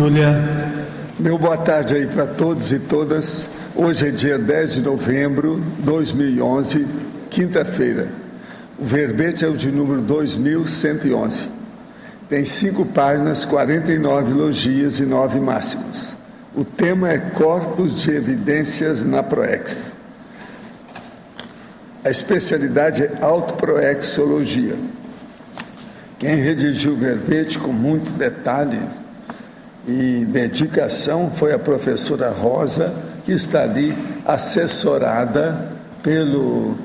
Túlia. Meu boa tarde aí para todos e todas. Hoje é dia 10 de novembro de 2011, quinta-feira. O verbete é o de número 2111. Tem 5 páginas, 49 logias e 9 máximos. O tema é Corpus de Evidências na Proex. A especialidade é autoproexologia. Quem redigiu o verbete com muito detalhe e dedicação foi a professora Rosa, que está ali assessorada pelo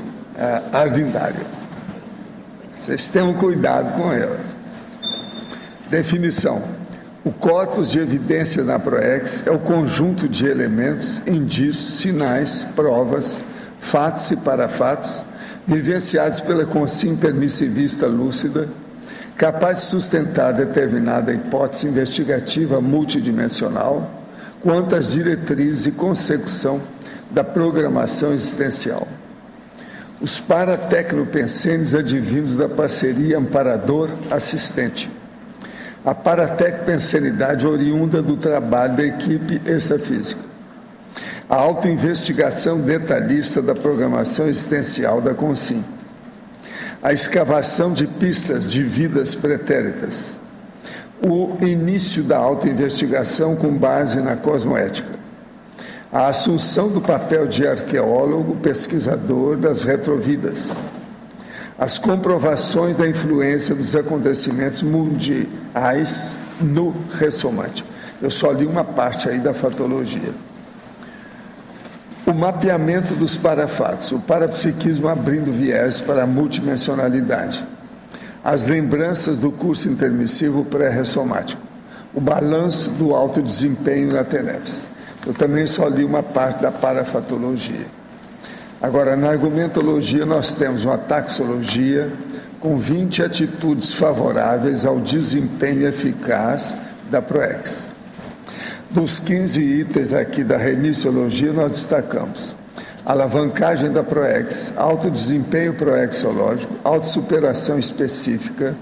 Arlindário. Vocês tenham cuidado com ela. Definição: o corpus de evidência na Proex é o conjunto de elementos, indícios, sinais, provas, fatos e parafatos vivenciados pela consciência intermissivista lúcida, capaz de sustentar determinada hipótese investigativa multidimensional quanto às diretrizes e consecução da programação existencial. Os paratecnopensenes advindos da parceria amparador-assistente. A paratecpensenidade oriunda do trabalho da equipe extrafísica. A autoinvestigação detalhista da programação existencial da consciência. A escavação de pistas de vidas pretéritas, o início da autoinvestigação com base na cosmoética, a assunção do papel de arqueólogo pesquisador das retrovidas, as comprovações da influência dos acontecimentos mundiais no ressomante. Eu só li uma parte aí da fatologia. O mapeamento dos parafatos, o parapsiquismo abrindo viés para a multidimensionalidade, as lembranças do curso intermissivo pré-ressomático, o balanço do alto desempenho na TENEPS. Eu também só li uma parte da parafatologia. Agora, na argumentologia, nós temos uma taxologia com 20 atitudes favoráveis ao desempenho eficaz da Proex. Dos 15 itens aqui da remissiologia, nós destacamos alavancagem da Proex, alto desempenho proexológico, autossuperação específica,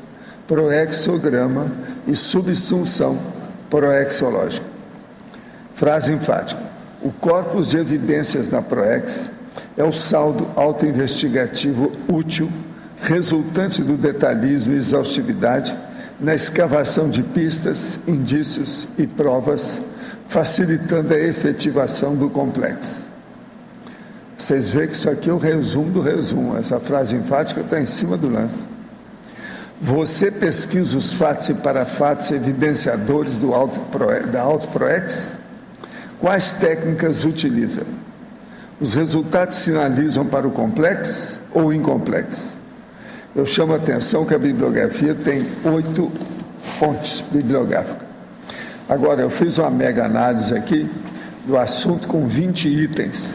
proexograma e subsunção proexológica. Frase enfática: o corpus de evidências na Proex é o saldo autoinvestigativo útil, resultante do detalhismo e exaustividade na escavação de pistas, indícios e provas, facilitando a efetivação do complexo. Vocês veem que isso aqui é o resumo do resumo. Essa frase enfática está em cima do lance. Você pesquisa os fatos e parafatos evidenciadores da autoproex? Quais técnicas utiliza? Os resultados sinalizam para o complexo ou incomplexo? Eu chamo a atenção que a bibliografia tem 8 fontes bibliográficas. Agora, eu fiz uma mega análise aqui do assunto com 20 itens.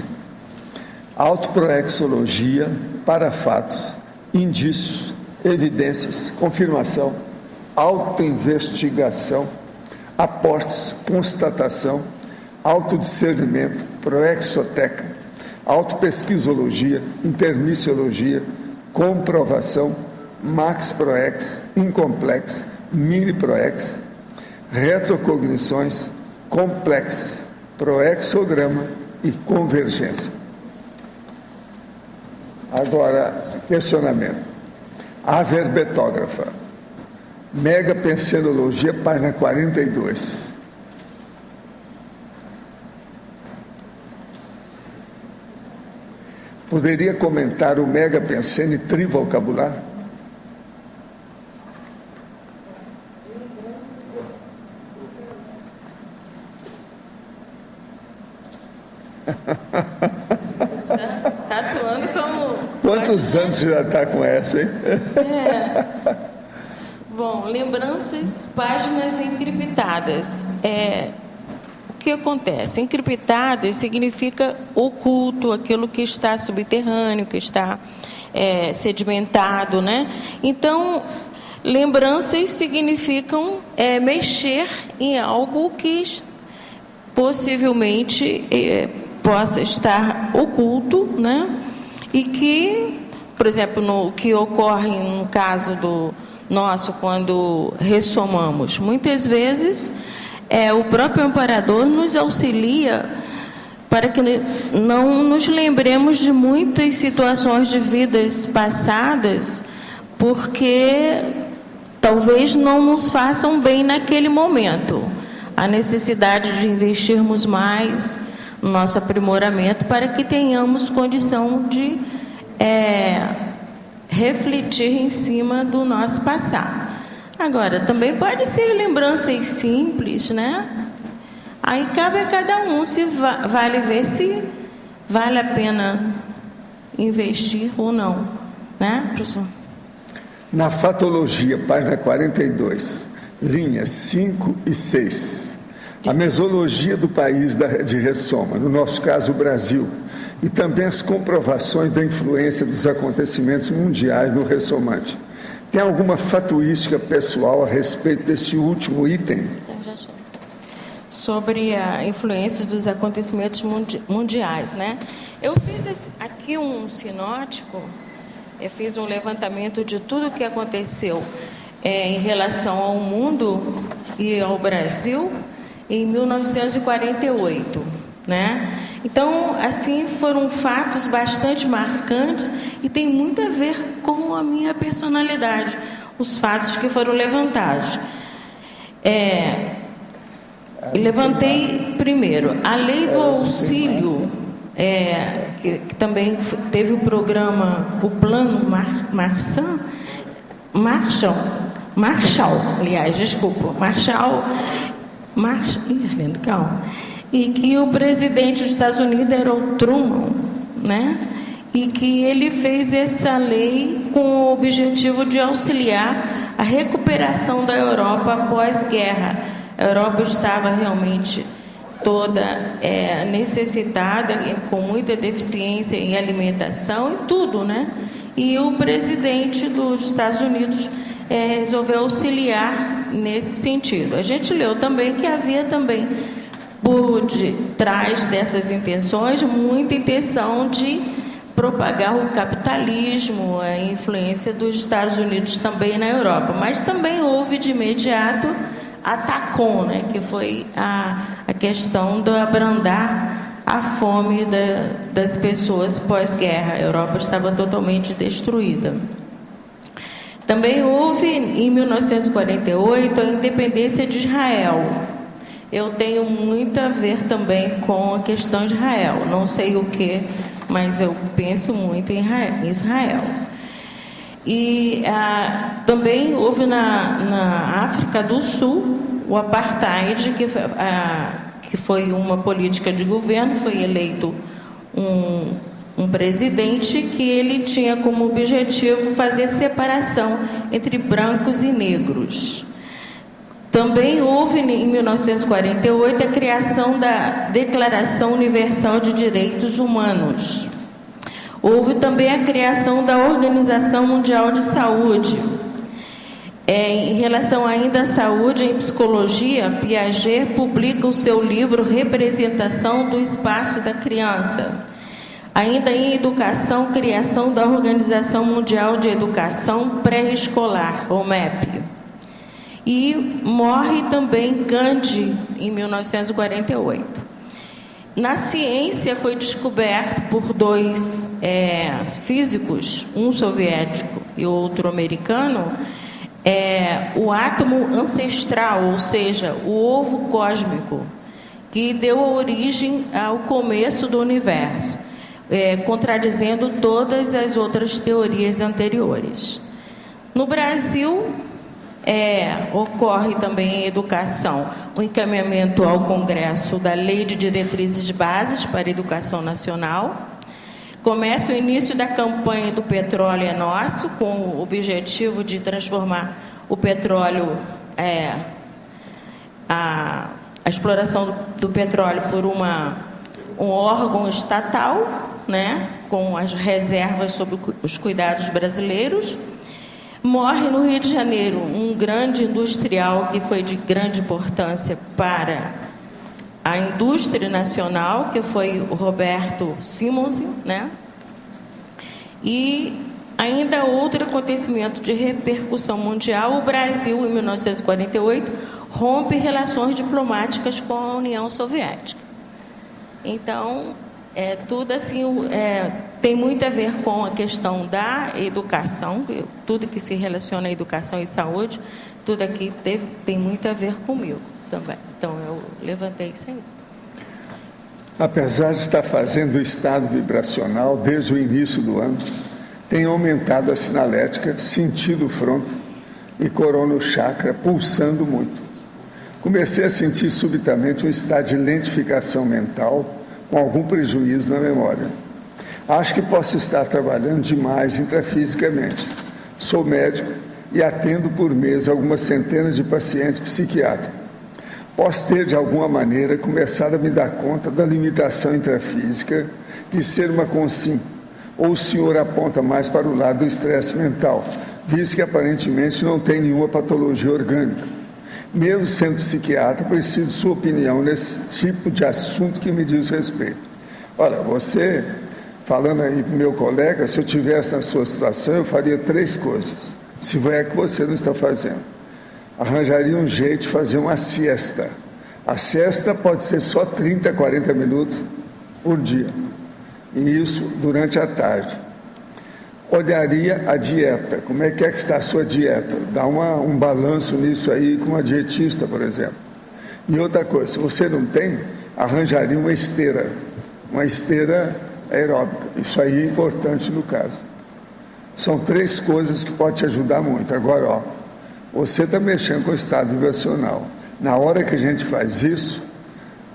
Autoproexologia, parafatos, indícios, evidências, confirmação, autoinvestigação, aportes, constatação, autodiscernimento, proexoteca, autopesquisologia, intermissiologia, comprovação, max proex, incomplex, mini proex, retrocognições, complexo, proexograma e convergência. Agora, questionamento. A verbetógrafa, Mega Pensenologia, página 42. Poderia comentar o Mega Pensene trivocabular? Está atuando como... Quantos anos você já está com essa, hein? Bom, lembranças, páginas encriptadas. O que acontece? Encriptadas significa oculto, aquilo que está subterrâneo, que está sedimentado, né? Então, lembranças significam mexer em algo que possivelmente possa estar oculto, né? E que, por exemplo, no que ocorre no caso do nosso, quando ressomamos, muitas vezes o próprio amparador nos auxilia para que não nos lembremos de muitas situações de vidas passadas, porque talvez não nos façam bem naquele momento. A necessidade de investirmos mais no nosso aprimoramento para que tenhamos condição de refletir em cima do nosso passado. Agora, também pode ser lembranças simples, né? Aí cabe a cada um se vale ver se vale a pena investir ou não, né, professor? Na fatologia, página 42, linhas 5 e 6, a mesologia do país de ressoma, no nosso caso o Brasil, e também as comprovações da influência dos acontecimentos mundiais no ressomante. Tem alguma fatuística pessoal a respeito desse último item? Sobre a influência dos acontecimentos mundiais, né? Eu fiz aqui um sinótico, eu fiz um levantamento de tudo o que aconteceu em relação ao mundo e ao Brasil em 1948, né? Então, assim, foram fatos bastante marcantes e tem muito a ver com a minha personalidade, os fatos que foram levantados. Levantei primeiro a lei do auxílio, que também teve o programa, o plano Marshall, e que o presidente dos Estados Unidos era o Truman, né? E que ele fez essa lei com o objetivo de auxiliar a recuperação da Europa após guerra. A Europa estava realmente toda necessitada, com muita deficiência em alimentação e tudo, né? E o presidente dos Estados Unidos resolveu auxiliar nesse sentido. A gente leu também que havia também, por detrás dessas intenções, muita intenção de propagar o capitalismo, a influência dos Estados Unidos também na Europa. Mas também houve de imediato a TACOM, né, que foi a questão de abrandar a fome das pessoas pós-guerra. A Europa estava totalmente destruída. Também houve, em 1948, a independência de Israel. Eu tenho muito a ver também com a questão de Israel. Não sei o que, mas eu penso muito em Israel. E também houve na África do Sul o apartheid, que foi uma política de governo. Foi eleito um presidente que ele tinha como objetivo fazer separação entre brancos e negros. Também houve, em 1948, a criação da Declaração Universal de Direitos Humanos. Houve também a criação da Organização Mundial de Saúde. Em relação ainda à saúde e psicologia, Piaget publica o seu livro Representação do Espaço da Criança. Ainda em educação, criação da Organização Mundial de Educação Pré-Escolar, OMEP. E morre também Gandhi, em 1948. Na ciência foi descoberto por dois físicos, um soviético e outro americano, o átomo ancestral, ou seja, o ovo cósmico, que deu origem ao começo do universo, contradizendo todas as outras teorias anteriores. No Brasil, ocorre também em educação o encaminhamento ao Congresso da Lei de Diretrizes de Bases para a Educação Nacional. Começa o início da campanha do Petróleo é Nosso, com o objetivo de transformar o petróleo, a exploração do petróleo por um órgão estatal, né, com as reservas sob os cuidados brasileiros. Morre no Rio de Janeiro um grande industrial que foi de grande importância para a indústria nacional, que foi o Roberto Simonsen, né? E ainda outro acontecimento de repercussão mundial: o Brasil, em 1948, rompe relações diplomáticas com a União Soviética. Então, tudo assim, tem muito a ver com a questão da educação, tudo que se relaciona à educação e saúde, tudo aqui tem muito a ver comigo também. Então, eu levantei isso aí. Apesar de estar fazendo o estado vibracional desde o início do ano, tem aumentado a sinalética, sentido fronto e corono chakra pulsando muito. Comecei a sentir subitamente um estado de lentificação mental com algum prejuízo na memória. Acho que posso estar trabalhando demais intrafisicamente. Sou médico e atendo por mês algumas centenas de pacientes psiquiátricos. Posso ter, de alguma maneira, começado a me dar conta da limitação intrafísica de ser uma consim, ou o senhor aponta mais para o lado do estresse mental, visto que aparentemente não tem nenhuma patologia orgânica. Mesmo sendo psiquiatra, preciso de sua opinião nesse tipo de assunto que me diz respeito. Olha, você, falando aí com meu colega, se eu tivesse na sua situação, eu faria 3 coisas. Se é que você não está fazendo. Arranjaria um jeito de fazer uma siesta. A siesta pode ser só 30, 40 minutos por dia. E isso durante a tarde. Olharia a dieta. Como é que está a sua dieta? Dá um balanço nisso aí com uma dietista, por exemplo. E outra coisa, se você não tem, arranjaria uma esteira aeróbica. Isso aí é importante no caso. São 3 coisas que podem te ajudar muito. Agora, você está mexendo com o estado vibracional. Na hora que a gente faz isso,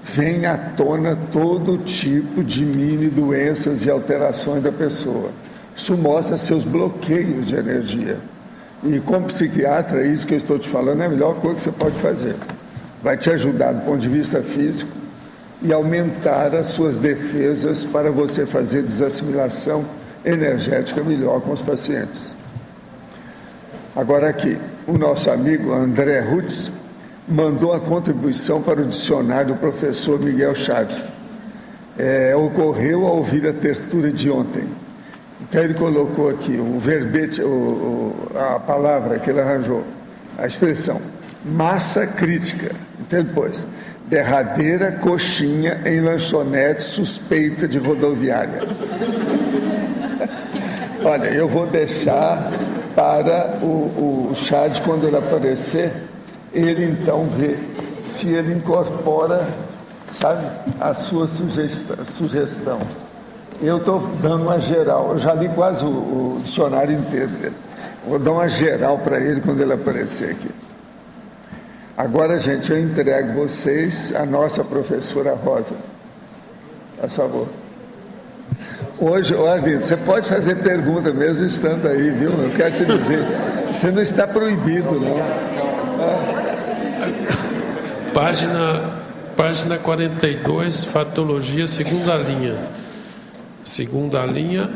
vem à tona todo tipo de mini doenças e alterações da pessoa. Isso mostra seus bloqueios de energia. E como psiquiatra, isso que eu estou te falando é a melhor coisa que você pode fazer. Vai te ajudar do ponto de vista físico e aumentar as suas defesas para você fazer desassimilação energética melhor com os pacientes. Agora aqui, o nosso amigo André Rutz mandou a contribuição para o dicionário do professor Miguel Chaves. Ocorreu ao ouvir a tertúlia de ontem. Então ele colocou aqui o verbete, a palavra que ele arranjou, a expressão, massa crítica. Então ele pôs, derradeira coxinha em lanchonete suspeita de rodoviária. Olha, eu vou deixar para o Chad, quando ele aparecer, ele então vê se ele incorpora, sabe, a sua sugestão. Eu estou dando uma geral, eu já li quase o dicionário inteiro dele. Vou dar uma geral para ele quando ele aparecer aqui. Agora, gente, eu entrego vocês a nossa professora Rosa. Por favor. Hoje, olha, você pode fazer pergunta mesmo estando aí, viu? Eu quero te dizer, você não está proibido, não. Página 42, fatologia, segunda linha. Segunda linha,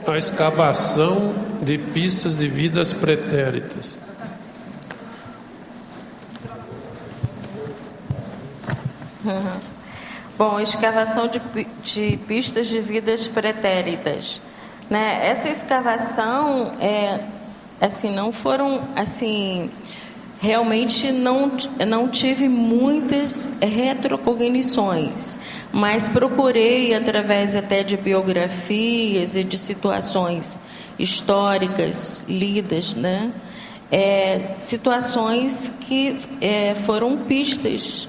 a escavação de pistas de vidas pretéritas. Bom, escavação de pistas de vidas pretéritas, né? Essa escavação não foram assim, realmente não tive muitas retrocognições, mas procurei através até de biografias e de situações históricas lidas, né? Situações que foram pistas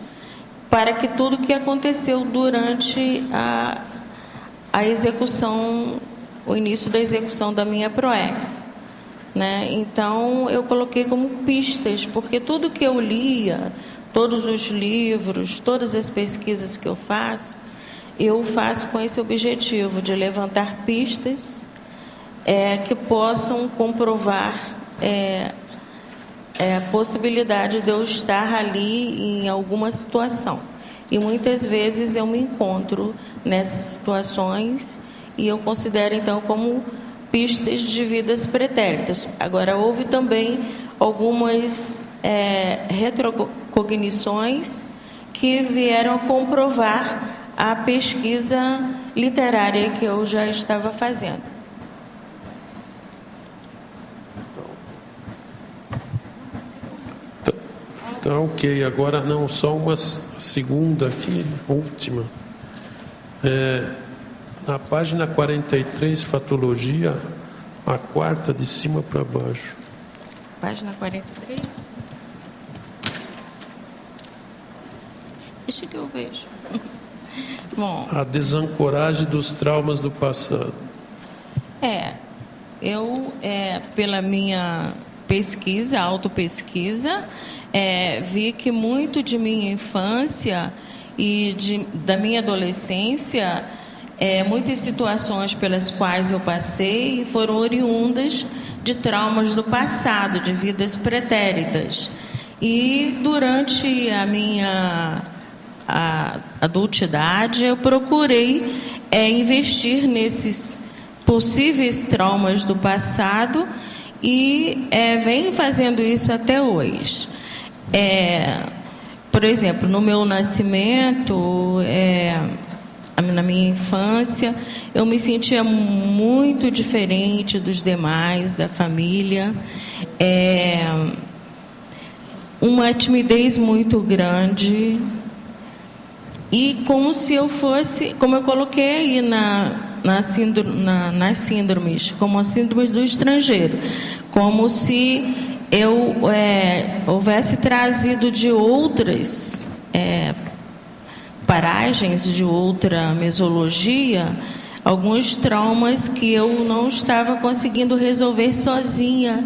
para que tudo que aconteceu durante a execução, o início da execução da minha PROEX, né? Então, eu coloquei como pistas, porque tudo que eu lia, todos os livros, todas as pesquisas que eu faço com esse objetivo de levantar pistas que possam comprovar a possibilidade de eu estar ali em alguma situação. E muitas vezes eu me encontro nessas situações e eu considero então como pistas de vidas pretéritas. Agora, houve também algumas retrocognições que vieram a comprovar a pesquisa literária que eu já estava fazendo. Tá ok, agora não, só uma segunda aqui, última. Na página 43, fatologia, a quarta de cima para baixo. Página 43. Deixa que eu vejo. Bom, A desancoragem dos traumas do passado. eu, pela minha pesquisa, autopesquisa, vi que muito de minha infância e da minha adolescência, muitas situações pelas quais eu passei foram oriundas de traumas do passado, de vidas pretéritas. E durante a minha adultidade, eu procurei investir nesses possíveis traumas do passado e venho fazendo isso até hoje. Por exemplo, no meu nascimento, na minha infância, eu me sentia muito diferente dos demais, da família. Uma timidez muito grande. E como se eu fosse, como eu coloquei aí nas síndromes, como as síndromes do estrangeiro, como se eu houvesse trazido de outras paragens, de outra mesologia, alguns traumas que eu não estava conseguindo resolver sozinha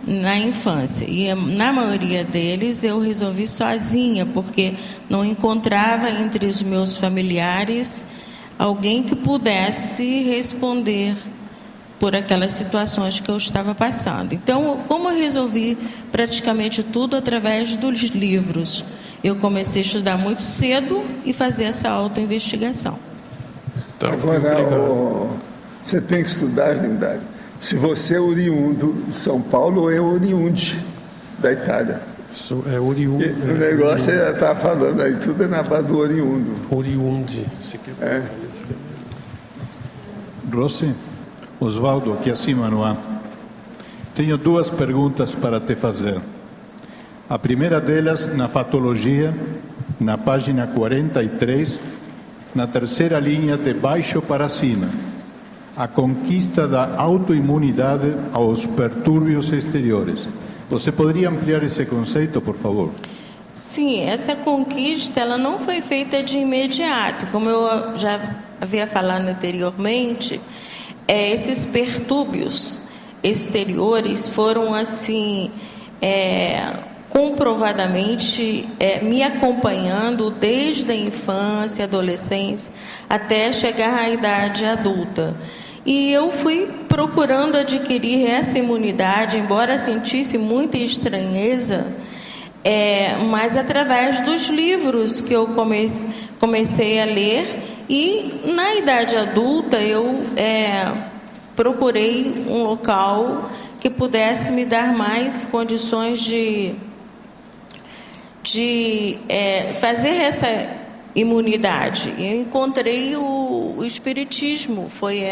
na infância. E na maioria deles eu resolvi sozinha, porque não encontrava entre os meus familiares alguém que pudesse responder por aquelas situações que eu estava passando. Então, como eu resolvi praticamente tudo através dos livros, eu comecei a estudar muito cedo e fazer essa autoinvestigação. Tá, Agora, obrigado. você tem que estudar, Lindari, se você é oriundo de São Paulo ou é oriunde da Itália. Isso é oriundo. O negócio está falando aí, tudo é na base do oriundo. Oriunde. Se quer... Rossi, Osvaldo, aqui acima no ar. Tenho duas perguntas para te fazer. A primeira delas, na patologia, na página 43, na terceira linha de baixo para cima. A conquista da autoimunidade aos pertúrbios exteriores. Você poderia ampliar esse conceito, por favor? Sim, essa conquista ela não foi feita de imediato. Como eu já havia falado anteriormente, esses pertúrbios exteriores foram assim comprovadamente me acompanhando desde a infância, adolescência, até chegar à idade adulta. E eu fui procurando adquirir essa imunidade, embora sentisse muita estranheza, mas através dos livros que eu comecei a ler. E na idade adulta eu procurei um local que pudesse me dar mais condições de fazer essa imunidade. Eu encontrei o Espiritismo, foi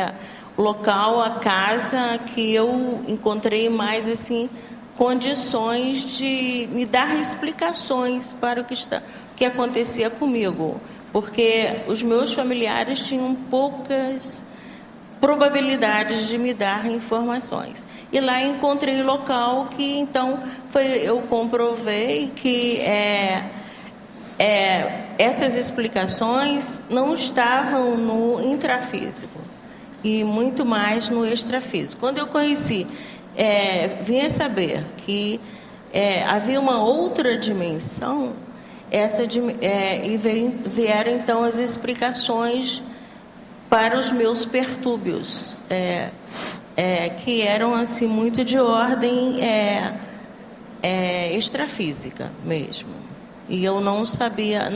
o local, a casa que eu encontrei mais assim condições de me dar explicações para o que acontecia comigo, porque os meus familiares tinham poucas probabilidades de me dar informações. E lá encontrei o local que então eu comprovei que essas explicações não estavam no intrafísico e muito mais no extrafísico. Quando eu conheci, vim a saber que havia uma outra dimensão, e vieram então as explicações para os meus pertúrbios, que eram assim muito de ordem extrafísica mesmo. E eu não sabia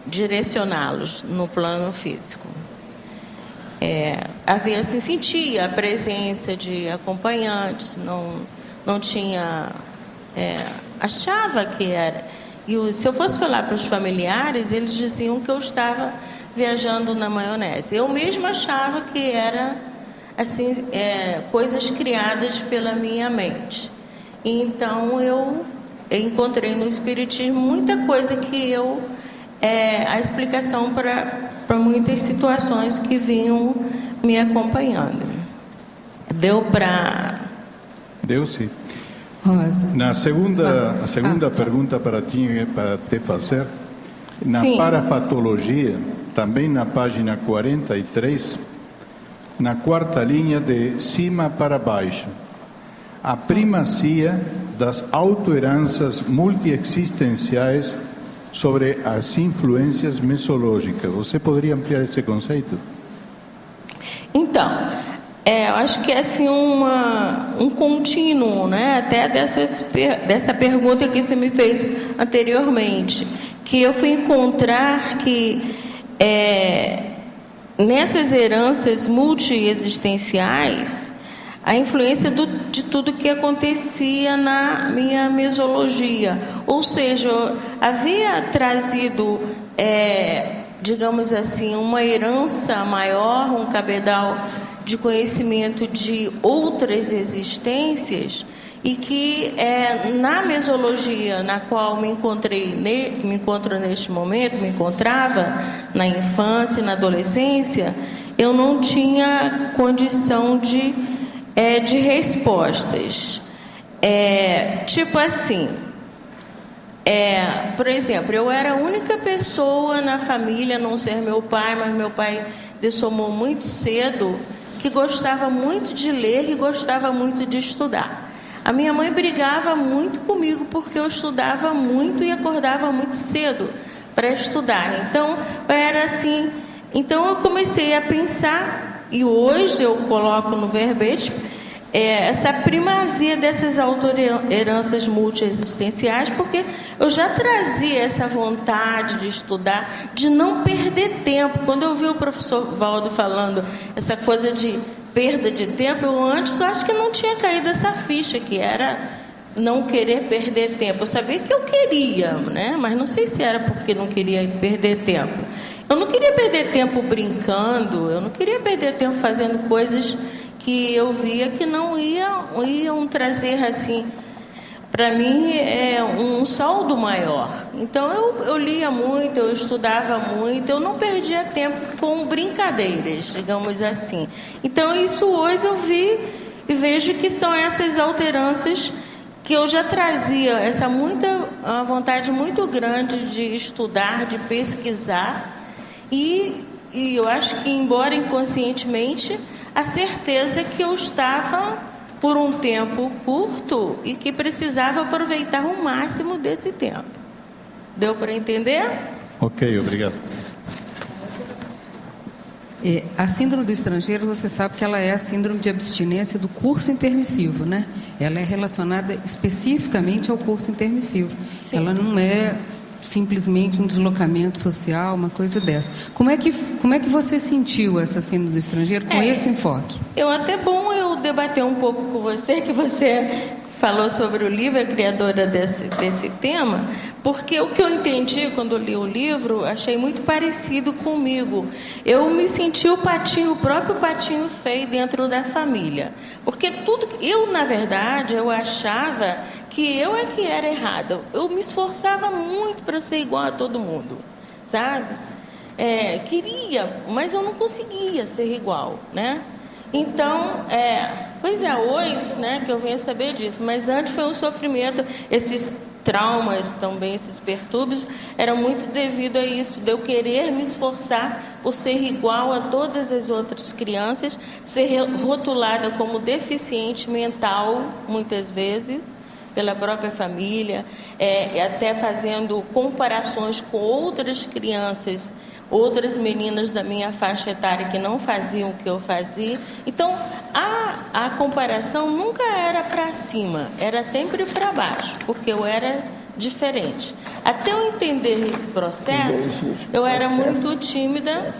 direcioná-los no plano físico. Havia assim, sentia a presença de acompanhantes, não tinha, achava que era. E se eu fosse falar para os familiares, eles diziam que eu estava viajando na maionese. Eu mesma achava que era assim, coisas criadas pela minha mente. Então eu encontrei no Espiritismo muita coisa que a explicação para muitas situações que vinham me acompanhando. Deu para... Deu, sim. Rosa. A segunda pergunta para te fazer, na Sim. parafatologia, também na página 43, na quarta linha de cima para baixo, a primazia das autoheranças multiexistenciais sobre as influências mesológicas. Você poderia ampliar esse conceito? Então, eu acho que é assim um contínuo, né? Até dessa pergunta que você me fez anteriormente, que eu fui encontrar que nessas heranças multiexistenciais, a influência de tudo que acontecia na minha mesologia. Ou seja, eu havia trazido, digamos assim, uma herança maior, um cabedal de conhecimento de outras existências, e que na mesologia na qual me encontro neste momento, me encontrava na infância e na adolescência, eu não tinha condição de respostas. Tipo assim, por exemplo, eu era a única pessoa na família, a não ser meu pai, mas meu pai dessomou muito cedo, que gostava muito de ler e gostava muito de estudar. A minha mãe brigava muito comigo porque eu estudava muito e acordava muito cedo para estudar. Então, eu era assim. Então, eu comecei a pensar, e hoje eu coloco no verbete, essa primazia dessas autoheranças multiexistenciais, porque eu já trazia essa vontade de estudar, de não perder tempo. Quando eu vi o professor Valdo falando essa coisa de perda de tempo, eu antes acho que não tinha caído essa ficha, que era não querer perder tempo. Eu sabia que eu queria, né? Mas não sei se era porque não queria perder tempo. Eu não queria perder tempo brincando, eu não queria perder tempo fazendo coisas que eu via que não iam trazer, assim, para mim, um saldo maior. Então, eu lia muito, eu estudava muito, eu não perdia tempo com brincadeiras, digamos assim. Então, isso hoje eu vi e vejo que são essas alteranças que eu já trazia, uma vontade muito grande de estudar, de pesquisar, e eu acho que, embora inconscientemente, a certeza que eu estava por um tempo curto e que precisava aproveitar o máximo desse tempo. Deu para entender? Ok, obrigado. A síndrome do estrangeiro, você sabe que ela é a síndrome de abstinência do curso intermissivo, né? Ela é relacionada especificamente ao curso intermissivo. Sim. Ela não é simplesmente um deslocamento social, uma coisa dessa. Como é que você sentiu essa síndrome do estrangeiro com esse enfoque? Até bom eu debater um pouco com você, que você falou sobre o livro, a criadora desse tema, porque o que eu entendi quando eu li o livro, achei muito parecido comigo. Eu me senti o próprio patinho feio dentro da família. Porque na verdade, eu achava que eu é que era errada. Eu me esforçava muito para ser igual a todo mundo, sabe? Queria, mas eu não conseguia ser igual, né? Então, hoje, né, que eu venho saber disso, mas antes foi um sofrimento, esses traumas também, esses perturbos, eram muito devido a isso, de eu querer me esforçar por ser igual a todas as outras crianças, ser rotulada como deficiente mental, muitas vezes, pela própria família, até fazendo comparações com outras crianças, outras meninas da minha faixa etária que não faziam o que eu fazia. Então, a comparação nunca era para cima, era sempre para baixo, porque eu era diferente. Até eu entender esse processo, eu era muito tímida,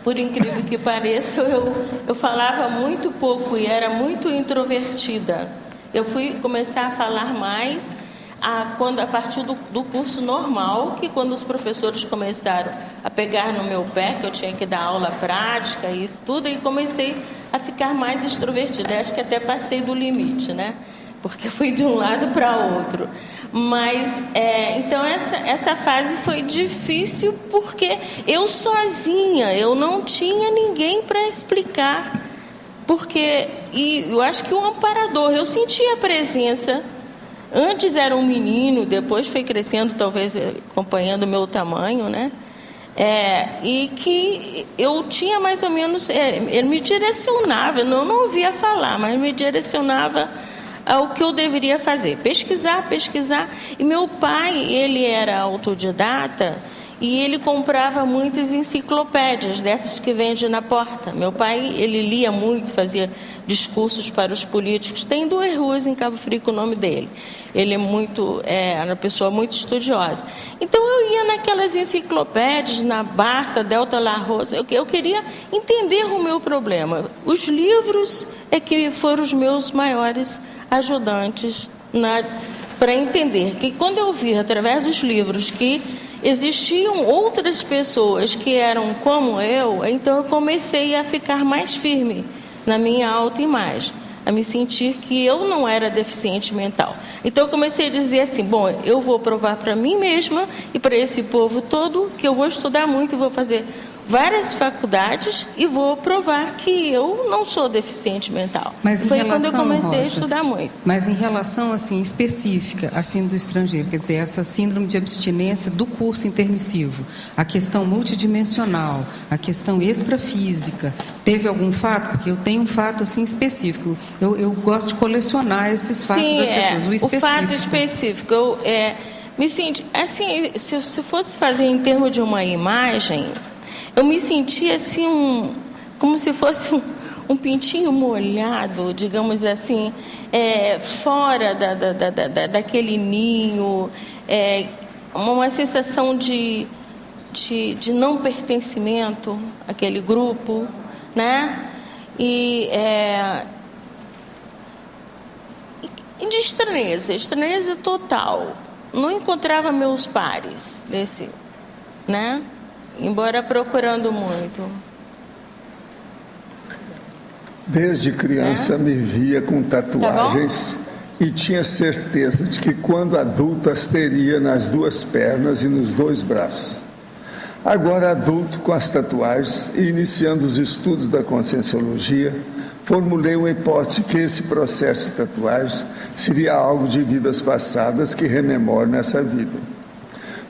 por incrível que pareça, eu falava muito pouco e era muito introvertida. Eu fui começar a falar mais a partir do curso normal, que quando os professores começaram a pegar no meu pé, que eu tinha que dar aula prática, isso tudo, e comecei a ficar mais extrovertida. Acho que até passei do limite, né? porque fui de um lado para outro. Mas, então, essa fase foi difícil porque eu sozinha, eu não tinha ninguém para explicar. E eu acho que o amparador, eu sentia a presença. Antes era um menino, depois foi crescendo, talvez acompanhando o meu tamanho, né? E que eu tinha mais ou menos, ele me direcionava, eu não ouvia falar, mas me direcionava ao que eu deveria fazer, pesquisar. E meu pai, ele era autodidata e ele comprava muitas enciclopédias, dessas que vende na porta. Meu pai, ele lia muito, fazia discursos para os políticos. Tem 2 ruas em Cabo Frio com o nome dele. Ele era uma pessoa muito estudiosa. Então, eu ia naquelas enciclopédias, na Barça, Delta La Rosa. Eu queria entender o meu problema. Os livros que foram os meus maiores ajudantes para entender que, quando eu vi, através dos livros, que existiam outras pessoas que eram como eu, então eu comecei a ficar mais firme na minha autoimagem, a me sentir que eu não era deficiente mental. Então eu comecei a dizer assim, bom, eu vou provar para mim mesma e para esse povo todo que eu vou estudar muito, vou fazer várias faculdades e vou provar que eu não sou deficiente mental. Mas foi quando eu comecei, Rosa, a estudar muito. Mas em relação assim específica à síndrome do estrangeiro, quer dizer, essa síndrome de abstinência do curso intermissivo, a questão multidimensional, a questão extrafísica, teve algum fato? Porque eu tenho um fato assim específico. Eu gosto de colecionar esses fatos das pessoas. O específico. O fato específico. Eu me senti assim, se fosse fazer em termos de uma imagem, eu me sentia assim, como se fosse um pintinho molhado, digamos assim, fora daquele ninho, uma sensação de não pertencimento àquele grupo, né? E de estranheza total. Não encontrava meus pares né? Embora procurando muito. Desde criança me via com tatuagens e tinha certeza de que quando adulto as teria nas 2 pernas e nos 2 braços. Agora adulto com as tatuagens e iniciando os estudos da conscienciologia, formulei uma hipótese que esse processo de tatuagens seria algo de vidas passadas que rememoro nessa vida.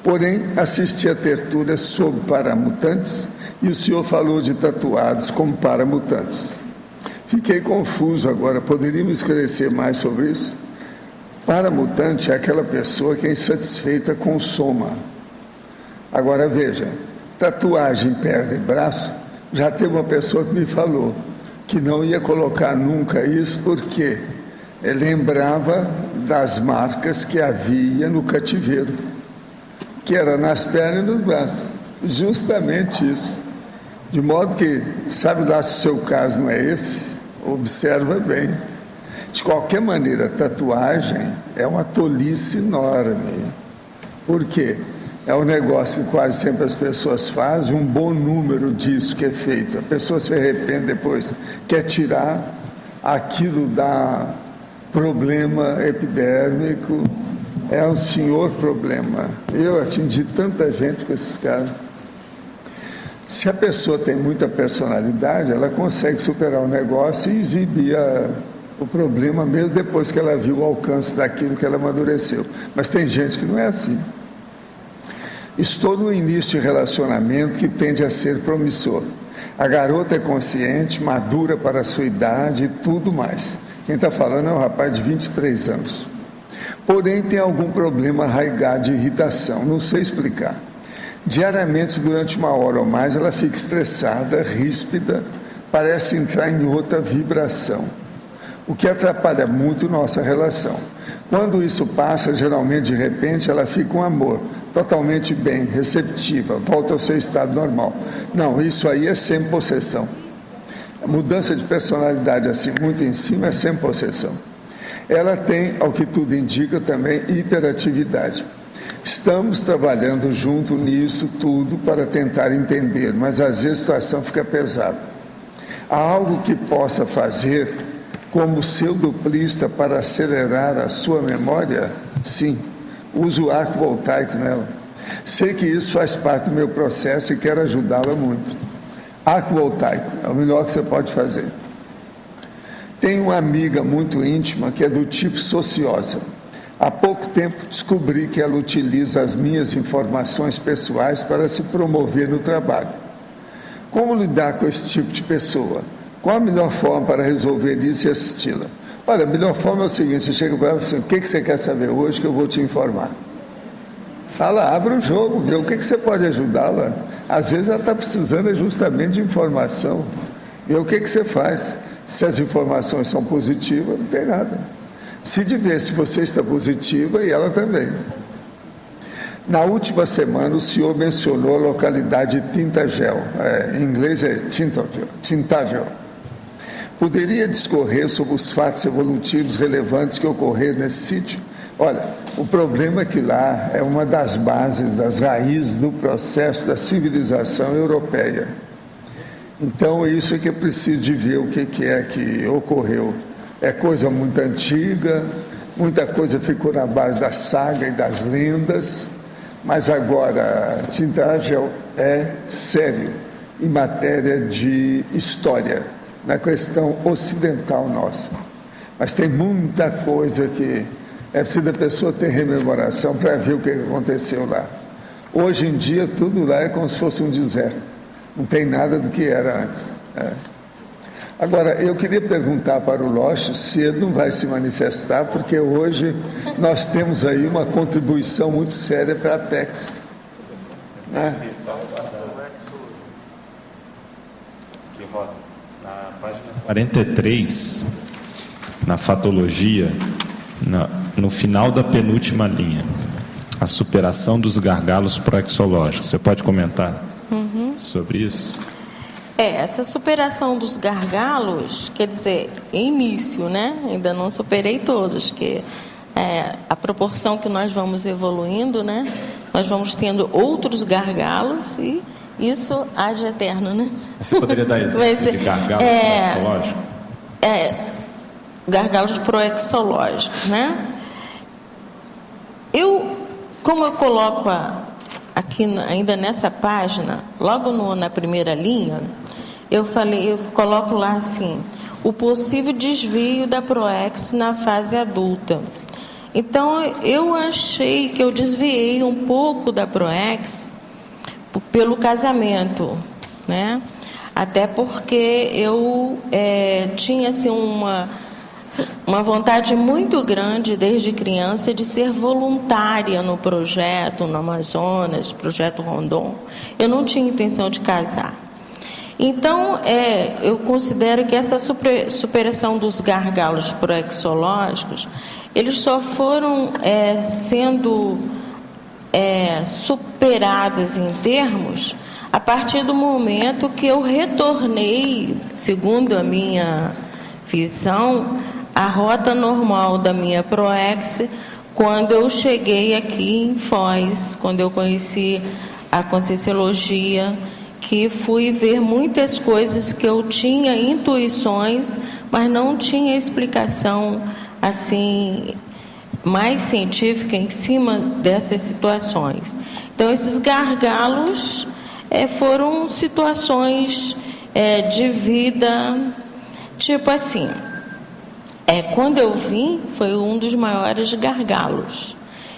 Porém, assisti a tertúlia sobre paramutantes e o senhor falou de tatuados como paramutantes. Fiquei confuso agora, poderia me esclarecer mais sobre isso? Paramutante é aquela pessoa que é insatisfeita com o soma. Agora veja, tatuagem, perna e braço, já teve uma pessoa que me falou que não ia colocar nunca isso porque lembrava das marcas que havia no cativeiro, que era nas pernas e nos braços, justamente isso. De modo que, sabe lá se o seu caso não é esse? Observa bem. De qualquer maneira, tatuagem é uma tolice enorme. Por quê? É um negócio que quase sempre as pessoas fazem, um bom número disso que é feito. A pessoa se arrepende depois, quer tirar, aquilo dá problema epidérmico, é um senhor problema. Eu atendi tanta gente com esses casos. Se a pessoa tem muita personalidade, ela consegue superar o negócio e exibir o problema mesmo depois que ela viu o alcance daquilo que ela amadureceu. Mas tem gente que não é assim. Estou no início de relacionamento que tende a ser promissor. A garota é consciente, madura para a sua idade e tudo mais. Quem está falando é um rapaz de 23 anos. Porém, tem algum problema arraigado de irritação, não sei explicar. Diariamente, durante 1 hora ou mais, ela fica estressada, ríspida, parece entrar em outra vibração, o que atrapalha muito nossa relação. Quando isso passa, geralmente, de repente, ela fica um amor, totalmente bem, receptiva, volta ao seu estado normal. Não, isso aí é sempre possessão. A mudança de personalidade assim, muito em cima, é sempre possessão. Ela tem, ao que tudo indica, também hiperatividade. Estamos trabalhando junto nisso tudo para tentar entender, mas às vezes a situação fica pesada. Há algo que possa fazer como seu duplista para acelerar a sua memória? Sim, uso o arco voltaico nela. Sei que isso faz parte do meu processo e quero ajudá-la muito. Arco voltaico é o melhor que você pode fazer. Tenho uma amiga muito íntima que é do tipo sociosa. Há pouco tempo descobri que ela utiliza as minhas informações pessoais para se promover no trabalho. Como lidar com esse tipo de pessoa? Qual a melhor forma para resolver isso e assisti-la? Olha, a melhor forma é o seguinte: você chega para ela e fala assim, o que você quer saber hoje que eu vou te informar? Fala, abre o jogo, vê o que você pode ajudá-la. Às vezes ela está precisando justamente de informação. Vê o que você faz. Se as informações são positivas, não tem nada. Se de ver se você está positiva e ela também. Na última semana, o senhor mencionou a localidade de Tintagel. Em inglês é Tintagel. Poderia discorrer sobre os fatos evolutivos relevantes que ocorreram nesse sítio? Olha, o problema é que lá é uma das bases, das raízes do processo da civilização europeia. Então, isso é que é preciso de ver o que é que ocorreu. É coisa muito antiga, muita coisa ficou na base da saga e das lendas, mas agora Tintagel é sério em matéria de história, na questão ocidental nossa. Mas tem muita coisa que é preciso a pessoa ter rememoração para ver o que aconteceu lá. Hoje em dia, tudo lá é como se fosse um deserto. Não tem nada do que era antes. Agora, eu queria perguntar para o Locho se ele não vai se manifestar, porque hoje nós temos aí uma contribuição muito séria para a Apex. Né? Na página 43, na fatologia, no final da penúltima linha, a superação dos gargalos proexológicos. Você pode comentar sobre isso? Essa superação dos gargalos, quer dizer, início, né? Ainda não superei todos, que a proporção que nós vamos evoluindo, né? Nós vamos tendo outros gargalos e isso age eterno, né? Você poderia dar exemplo de gargalos proexológicos? Gargalos proexológicos, né? Como eu coloco aqui ainda nessa página, logo na primeira linha, eu coloco lá assim, o possível desvio da PROEX na fase adulta. Então, eu achei que eu desviei um pouco da PROEX pelo casamento, né? Até porque eu tinha assim, uma vontade muito grande desde criança de ser voluntária no projeto, no Amazonas, projeto Rondon. Eu não tinha intenção de casar. Então, eu considero que essa superação dos gargalos proexológicos, eles só foram sendo superados em termos a partir do momento que eu retornei, segundo a minha visão, a rota normal da minha PROEX, quando eu cheguei aqui em Foz, quando eu conheci a Conscienciologia, que fui ver muitas coisas que eu tinha intuições, mas não tinha explicação assim mais científica em cima dessas situações. Então, esses gargalos foram situações de vida, tipo assim, quando eu vim, foi um dos maiores gargalos.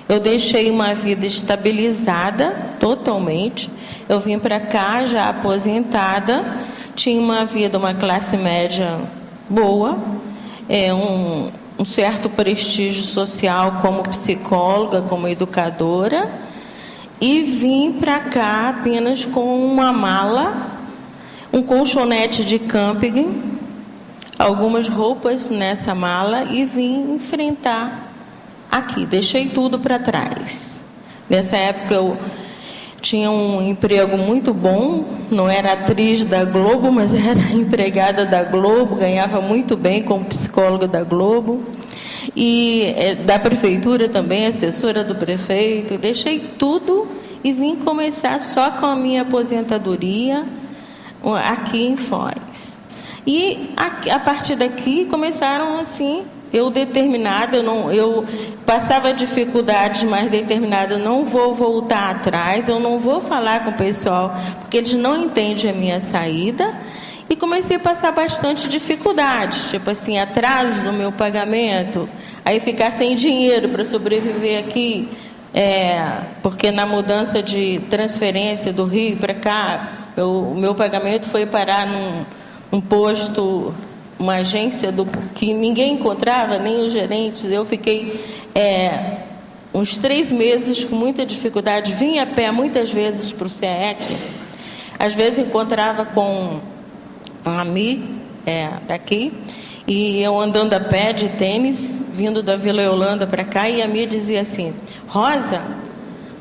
Eu deixei uma vida estabilizada, totalmente. Eu vim para cá já aposentada, tinha uma classe média boa, um certo prestígio social como psicóloga, como educadora, e vim para cá apenas com uma mala, um colchonete de camping, algumas roupas nessa mala e vim enfrentar aqui. Deixei tudo para trás. Nessa época eu tinha um emprego muito bom, não era atriz da Globo, mas era empregada da Globo, ganhava muito bem como psicóloga da Globo e da prefeitura também, assessora do prefeito. Deixei tudo e vim começar só com a minha aposentadoria aqui em Foz. E a partir daqui começaram assim, eu determinada, eu passava dificuldades, mas determinada, não vou voltar atrás, eu não vou falar com o pessoal, porque eles não entendem a minha saída. E comecei a passar bastante dificuldades, tipo assim, atraso no meu pagamento, aí ficar sem dinheiro para sobreviver aqui, porque na mudança de transferência do Rio para cá, o meu pagamento foi parar num posto, uma agência que ninguém encontrava, nem os gerentes. Eu fiquei uns 3 meses com muita dificuldade, vim a pé muitas vezes para o CEEC, às vezes encontrava com a Mi, daqui, e eu andando a pé de tênis, vindo da Vila Yolanda para cá, e a Mi dizia assim: Rosa,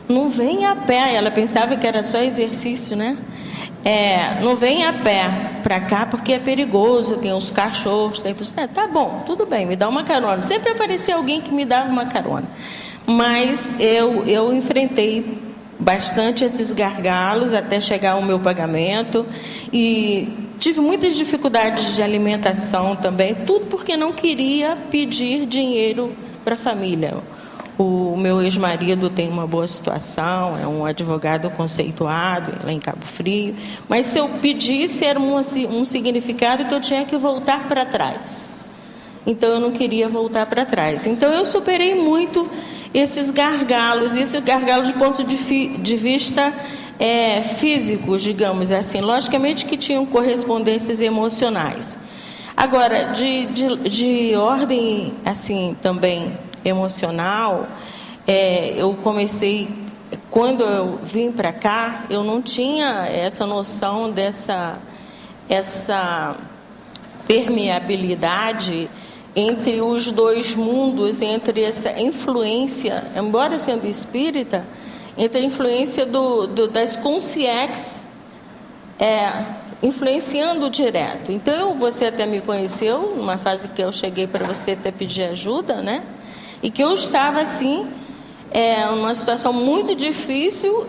não vem a pé. Ela pensava que era só exercício, né? Não vem a pé para cá porque é perigoso, tem os cachorros, tem tudo. Tá bom, tudo bem, me dá uma carona. Sempre aparecia alguém que me dava uma carona. Mas eu enfrentei bastante esses gargalos até chegar ao meu pagamento, e tive muitas dificuldades de alimentação também, tudo porque não queria pedir dinheiro para a família. O meu ex-marido tem uma boa situação, é um advogado conceituado lá em Cabo Frio, mas se eu pedisse era um significado que eu tinha que voltar para trás. Então eu não queria voltar para trás. Então eu superei muito esses gargalos do ponto de vista físicos, digamos assim. Logicamente que tinham correspondências emocionais. Agora, de ordem assim também emocional, eu comecei, quando eu vim para cá, eu não tinha essa noção essa permeabilidade entre os dois mundos, entre essa influência, embora sendo espírita, entre a influência das consciências influenciando direto. Então, você até me conheceu, numa fase que eu cheguei para você até pedir ajuda, né? E que eu estava, assim, numa situação muito difícil,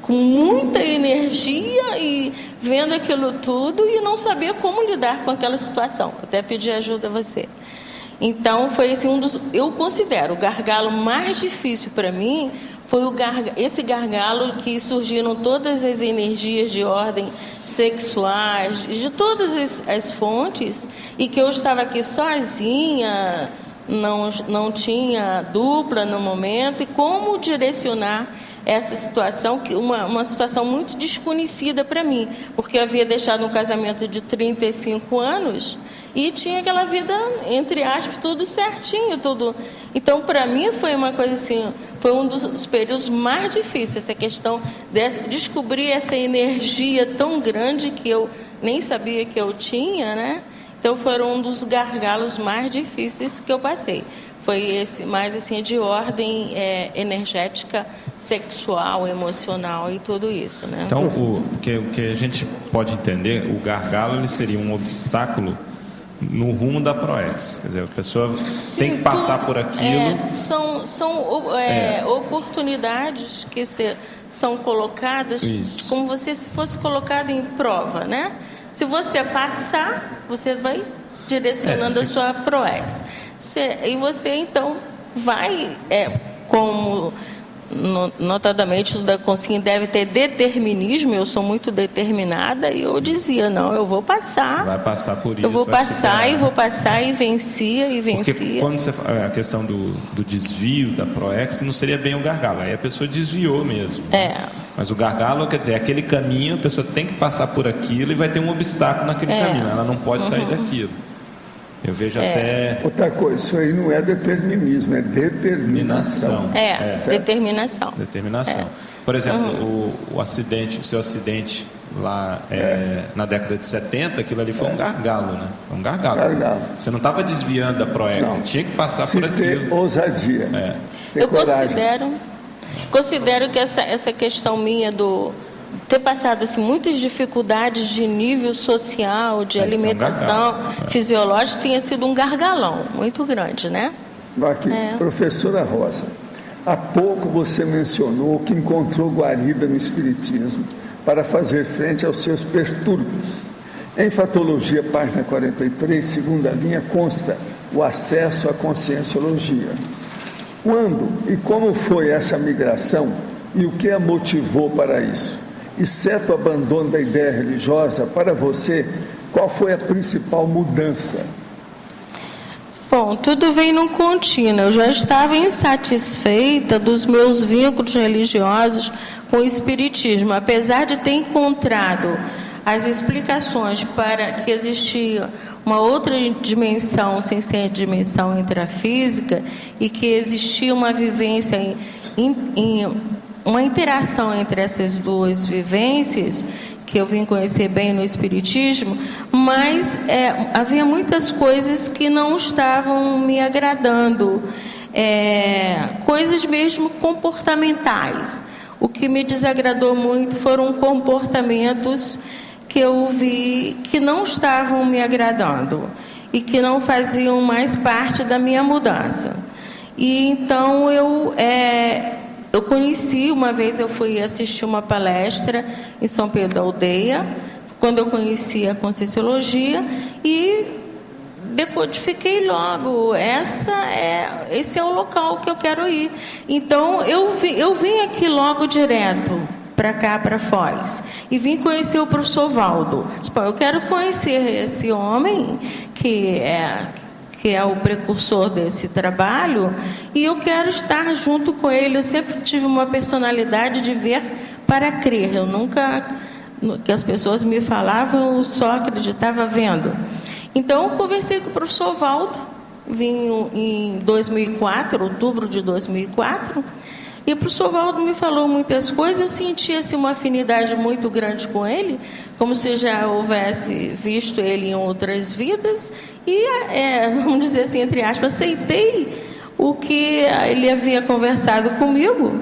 com muita energia e vendo aquilo tudo e não sabia como lidar com aquela situação. Até pedi ajuda a você. Então, foi assim, eu considero o gargalo mais difícil para mim, foi esse gargalo que surgiram todas as energias de ordem sexuais, de todas as fontes, e que eu estava aqui sozinha, não tinha dupla no momento, e como direcionar essa situação, uma situação muito desconhecida para mim, porque eu havia deixado um casamento de 35 anos e tinha aquela vida, entre aspas, tudo certinho, tudo. Então, para mim, foi uma coisa assim, foi um dos períodos mais difíceis, essa questão de descobrir essa energia tão grande que eu nem sabia que eu tinha, né? Então, foram um dos gargalos mais difíceis que eu passei. Foi esse, mais assim, de ordem energética, sexual, emocional e tudo isso, né? Então, o que a gente pode entender, o gargalo ele seria um obstáculo no rumo da PROEX. Quer dizer, a pessoa tem que passar por aquilo. São oportunidades que são colocadas, isso, como se fosse colocado em prova, né? Se você passar, você vai direcionando a sua PROEX. E você, então, vai, como notadamente o da consciência deve ter determinismo, eu sou muito determinada, e eu dizia, não, eu vou passar. Vai passar por isso. Eu vou passar e vou passar, e vencia. Porque quando você fala a questão do desvio da PROEX, não seria bem o gargalo, aí a pessoa desviou mesmo. Mas o gargalo, quer dizer, é aquele caminho, a pessoa tem que passar por aquilo e vai ter um obstáculo naquele caminho, ela não pode sair daquilo. Eu vejo até... Outra coisa, isso aí não é determinismo, é determinação. Determinação. Determinação. Por exemplo, o seu acidente lá na década de 70, aquilo ali foi um gargalo, né? Foi um gargalo. Você não estava desviando da PROEX, você tinha que passar por aquilo. Ter ousadia. Eu considero que essa questão minha ter passado assim, muitas dificuldades de nível social, de alimentação, fisiológica, tinha sido um gargalão muito grande, né? Aqui, professora Rosa, há pouco você mencionou que encontrou guarida no Espiritismo para fazer frente aos seus perturbos. Em fatologia, página 43, segunda linha, consta o acesso à conscienciologia. Quando e como foi essa migração e o que a motivou para isso? Exceto o abandono da ideia religiosa, para você, qual foi a principal mudança? Bom, tudo vem num contínuo. Eu já estava insatisfeita dos meus vínculos religiosos com o Espiritismo, apesar de ter encontrado as explicações para que existia uma outra dimensão, sem ser a dimensão intrafísica, e que existia uma vivência, uma interação entre essas duas vivências, que eu vim conhecer bem no Espiritismo, mas havia muitas coisas que não estavam me agradando, coisas mesmo comportamentais. O que me desagradou muito foram comportamentos que eu vi que não estavam me agradando e que não faziam mais parte da minha mudança. E então eu conheci, uma vez eu fui assistir uma palestra em São Pedro da Aldeia, quando eu conheci a Conscienciologia, e decodifiquei logo, esse é o local que eu quero ir. Então eu vim aqui logo direto para cá, para Foz, e vim conhecer o professor Valdo. Eu quero conhecer esse homem que é o precursor desse trabalho, e eu quero estar junto com ele. Eu sempre tive uma personalidade de ver para crer. Eu nunca, que as pessoas me falavam, eu só acreditava vendo. Então, eu conversei com o professor Valdo, vim em 2004, outubro de 2004, e o professor Valdo me falou muitas coisas. Eu sentia assim, uma afinidade muito grande com ele, como se já houvesse visto ele em outras vidas, e, vamos dizer assim, entre aspas, aceitei o que ele havia conversado comigo,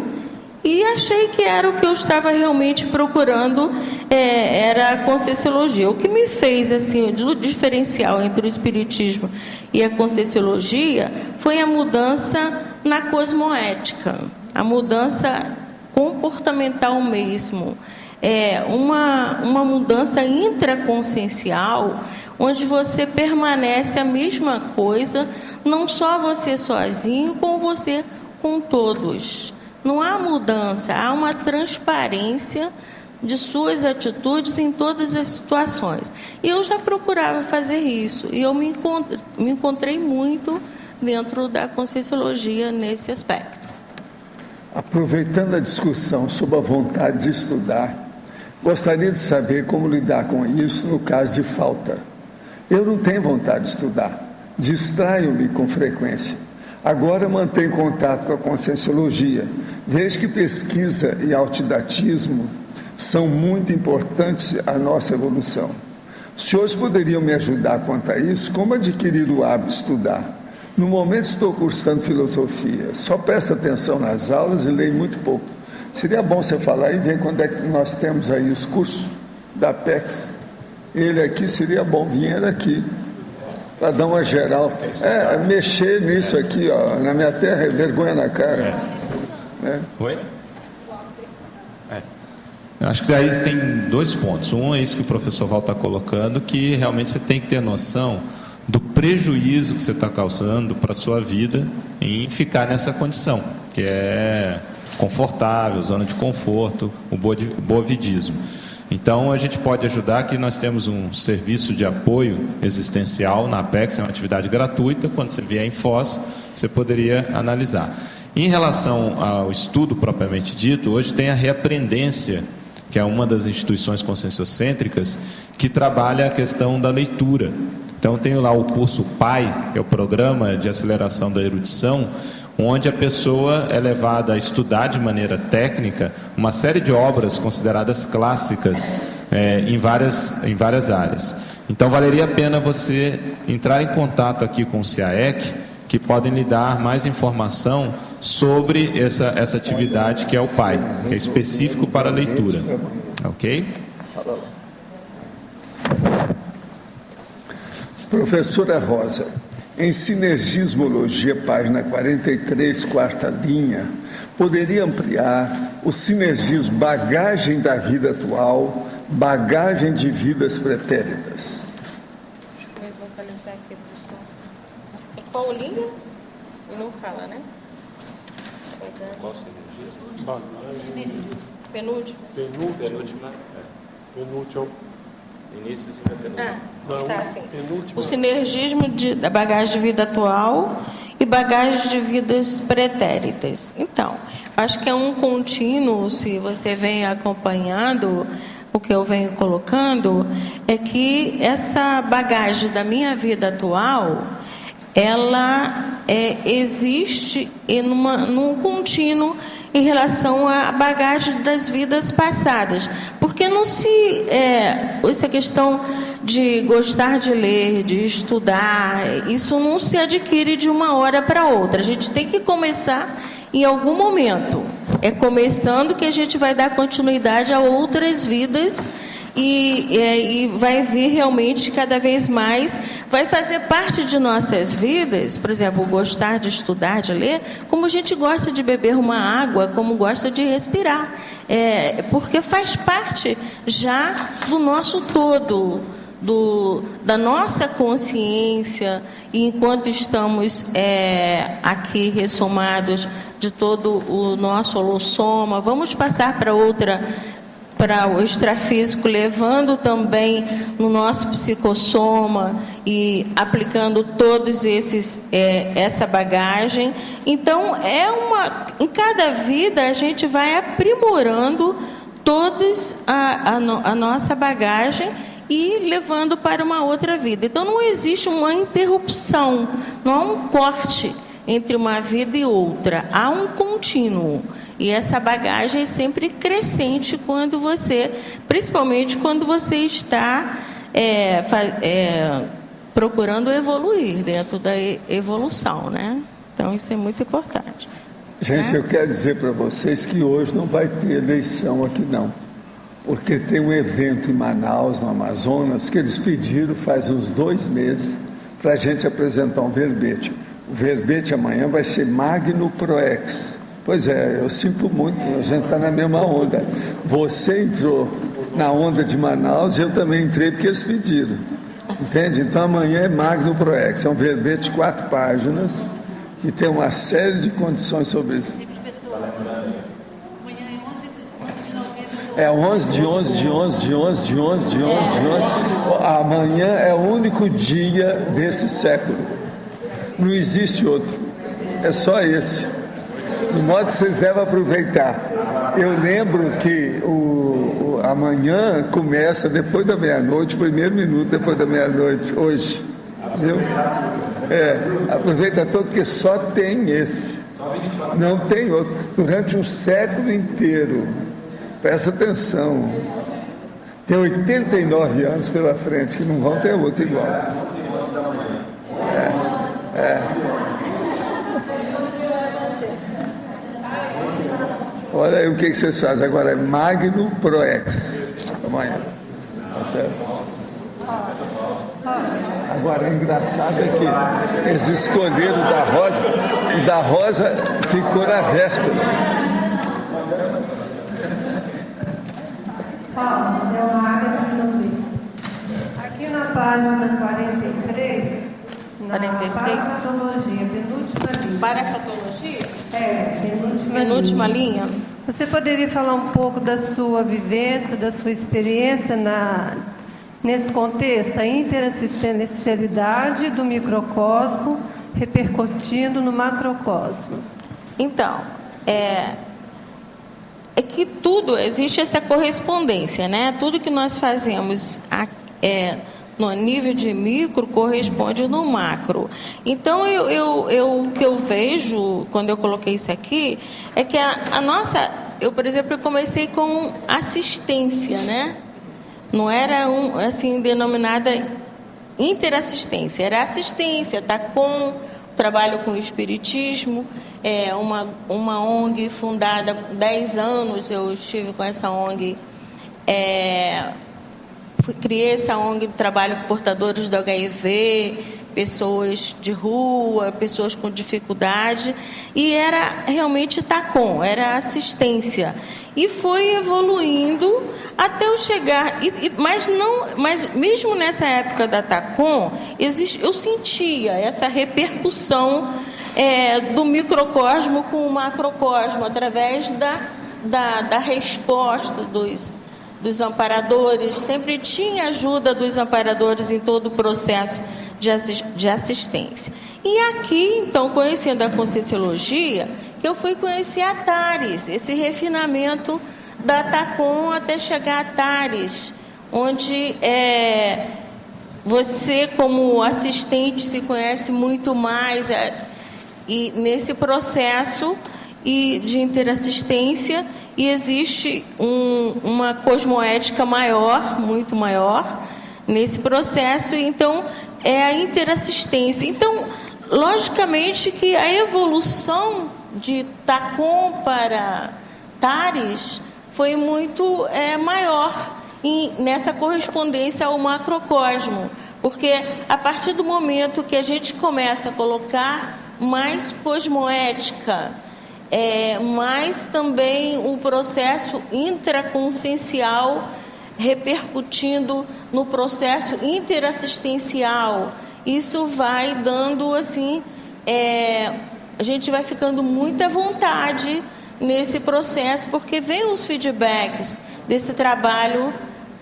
e achei que era o que eu estava realmente procurando, era a Conscienciologia. O que me fez, assim, o diferencial entre o Espiritismo e a Conscienciologia foi a mudança na cosmoética, a mudança comportamental mesmo, uma mudança intraconsciencial, onde você permanece a mesma coisa, não só você sozinho, com você com todos. Não há mudança, há uma transparência de suas atitudes em todas as situações. E eu já procurava fazer isso, e eu me encontrei muito dentro da Conscienciologia nesse aspecto. Aproveitando a discussão sobre a vontade de estudar, gostaria de saber como lidar com isso no caso de falta. Eu não tenho vontade de estudar, distraio-me com frequência. Agora mantenho contato com a Conscienciologia, desde que pesquisa e autodidatismo são muito importantes à nossa evolução. Os senhores poderiam me ajudar quanto a isso? Como adquirir o hábito de estudar? No momento estou cursando filosofia, só presto atenção nas aulas e leio muito pouco. Seria bom você falar e ver quando é que nós temos aí os cursos da PEX. Ele aqui seria bom, vir aqui, para dar uma geral. Mexer nisso aqui, ó, na minha terra é vergonha na cara. Oi? Eu acho que daí tem dois pontos. Um é isso que o professor Val está colocando, que realmente você tem que ter noção do prejuízo que você está causando para a sua vida em ficar nessa condição, que é confortável, zona de conforto, o boavidismo. Então, a gente pode ajudar, que nós temos um serviço de apoio existencial na Apex, é uma atividade gratuita. Quando você vier em Foz, você poderia analisar. Em relação ao estudo propriamente dito, hoje tem a Reaprendência, que é uma das instituições conscienciocêntricas que trabalha a questão da leitura. Então, eu tenho lá o curso PAI, que é o Programa de Aceleração da Erudição, onde a pessoa é levada a estudar de maneira técnica uma série de obras consideradas clássicas em várias áreas. Então, valeria a pena você entrar em contato aqui com o CIAEC, que podem lhe dar mais informação sobre essa atividade que é o PAI, que é específico para a leitura. Ok? Professora Rosa, em Sinergismologia, página 43, quarta linha, poderia ampliar o sinergismo bagagem da vida atual bagagem de vidas pretéritas. Deixa eu localizar aqui. Em qual linha? Não fala, né? Qual sinergismo? Penúltimo. Penúltimo. Início e penúltimo. Não, Tá, sim. penúltimo. O sinergismo da bagagem de vida atual e bagagem de vidas pretéritas. Então, acho que é um contínuo, se você vem acompanhando o que eu venho colocando, é que essa bagagem da minha vida atual, ela existe num contínuo em relação à bagagem das vidas passadas. Porque não essa questão de gostar de ler, de estudar, isso não se adquire de uma hora para outra. A gente tem que começar em algum momento. É começando que a gente vai dar continuidade a outras vidas e vai vir realmente cada vez mais, vai fazer parte de nossas vidas, por exemplo, gostar de estudar, de ler, como a gente gosta de beber uma água, como gosta de respirar, porque faz parte já do nosso todo, da nossa consciência, e enquanto estamos aqui ressomados de todo o nosso holossoma, vamos passar para o extrafísico, levando também no nosso psicossoma e aplicando todos essa bagagem. Então, em cada vida a gente vai aprimorando todos a nossa bagagem e levando para uma outra vida. Então, não existe uma interrupção, não há um corte entre uma vida e outra, há um contínuo. E essa bagagem é sempre crescente principalmente quando você está procurando evoluir dentro da evolução, né? Então, isso é muito importante. Gente, eu quero dizer para vocês que hoje não vai ter eleição aqui, não. Porque tem um evento em Manaus, no Amazonas, que eles pediram faz uns 2 meses para a gente apresentar um verbete. O verbete amanhã vai ser Magno Proex. Pois é, eu sinto muito, a gente está na mesma onda. Você entrou na onda de Manaus, eu também entrei porque eles pediram. Entende? Então amanhã é Magno Proex, é um verbete de 4 páginas, que tem uma série de condições sobre isso. É 11 de 11 de 11 de 11 de 11 de 11 de 11. Amanhã é o único dia desse século. Não existe outro. É só esse. De modo que vocês devem aproveitar. Eu lembro que amanhã começa depois da meia-noite, o primeiro minuto depois da meia-noite, hoje. Viu? Aproveita todo, porque só tem esse. Não tem outro. Durante um século inteiro. Presta atenção. Tem 89 anos pela frente, que não vão ter outro igual. Olha aí o que vocês fazem. Agora é Magno Proex. Amanhã. Tá certo? Agora, é engraçado que eles escolheram o da Rosa. O da Rosa ficou na véspera. Aqui na página 43, na 46? parafatologia, penúltima linha. Parafatologia? Penúltima linha. Linha. Você poderia falar um pouco da sua vivência, da sua experiência nesse contexto, a interassistencialidade do microcosmo repercutindo no macrocosmo? Então, é que tudo, existe essa correspondência, né? Tudo que nós fazemos no nível de micro corresponde no macro. Então, o que eu vejo quando eu coloquei isso aqui é que a nossa, por exemplo, eu comecei com assistência, né? Não era denominada interassistência, era assistência, trabalho com o espiritismo. Uma ONG fundada há 10 anos, eu estive com essa ONG, criei essa ONG, trabalho com portadores do HIV, pessoas de rua, pessoas com dificuldade, e era realmente TACOM, era assistência. e foi evoluindo até eu chegar, mas mesmo nessa época da TACOM, eu sentia essa repercussão do microcosmo com o macrocosmo, através da resposta dos amparadores. Sempre tinha ajuda dos amparadores em todo o processo de assistência. E aqui, então, conhecendo a Conscienciologia, eu fui conhecer a TARES, esse refinamento da TACOM até chegar a TARES, onde você, como assistente, se conhece muito mais e nesse processo de interassistência, e existe uma cosmoética maior, muito maior, nesse processo. Então, é a interassistência. Então, logicamente que a evolução de TACOM para TARES foi muito maior nessa correspondência ao macrocosmo, porque a partir do momento que a gente começa a colocar mais cosmoética, mas também o processo intraconsciencial repercutindo no processo interassistencial, isso vai dando assim, a gente vai ficando muito à vontade nesse processo, porque vem os feedbacks desse trabalho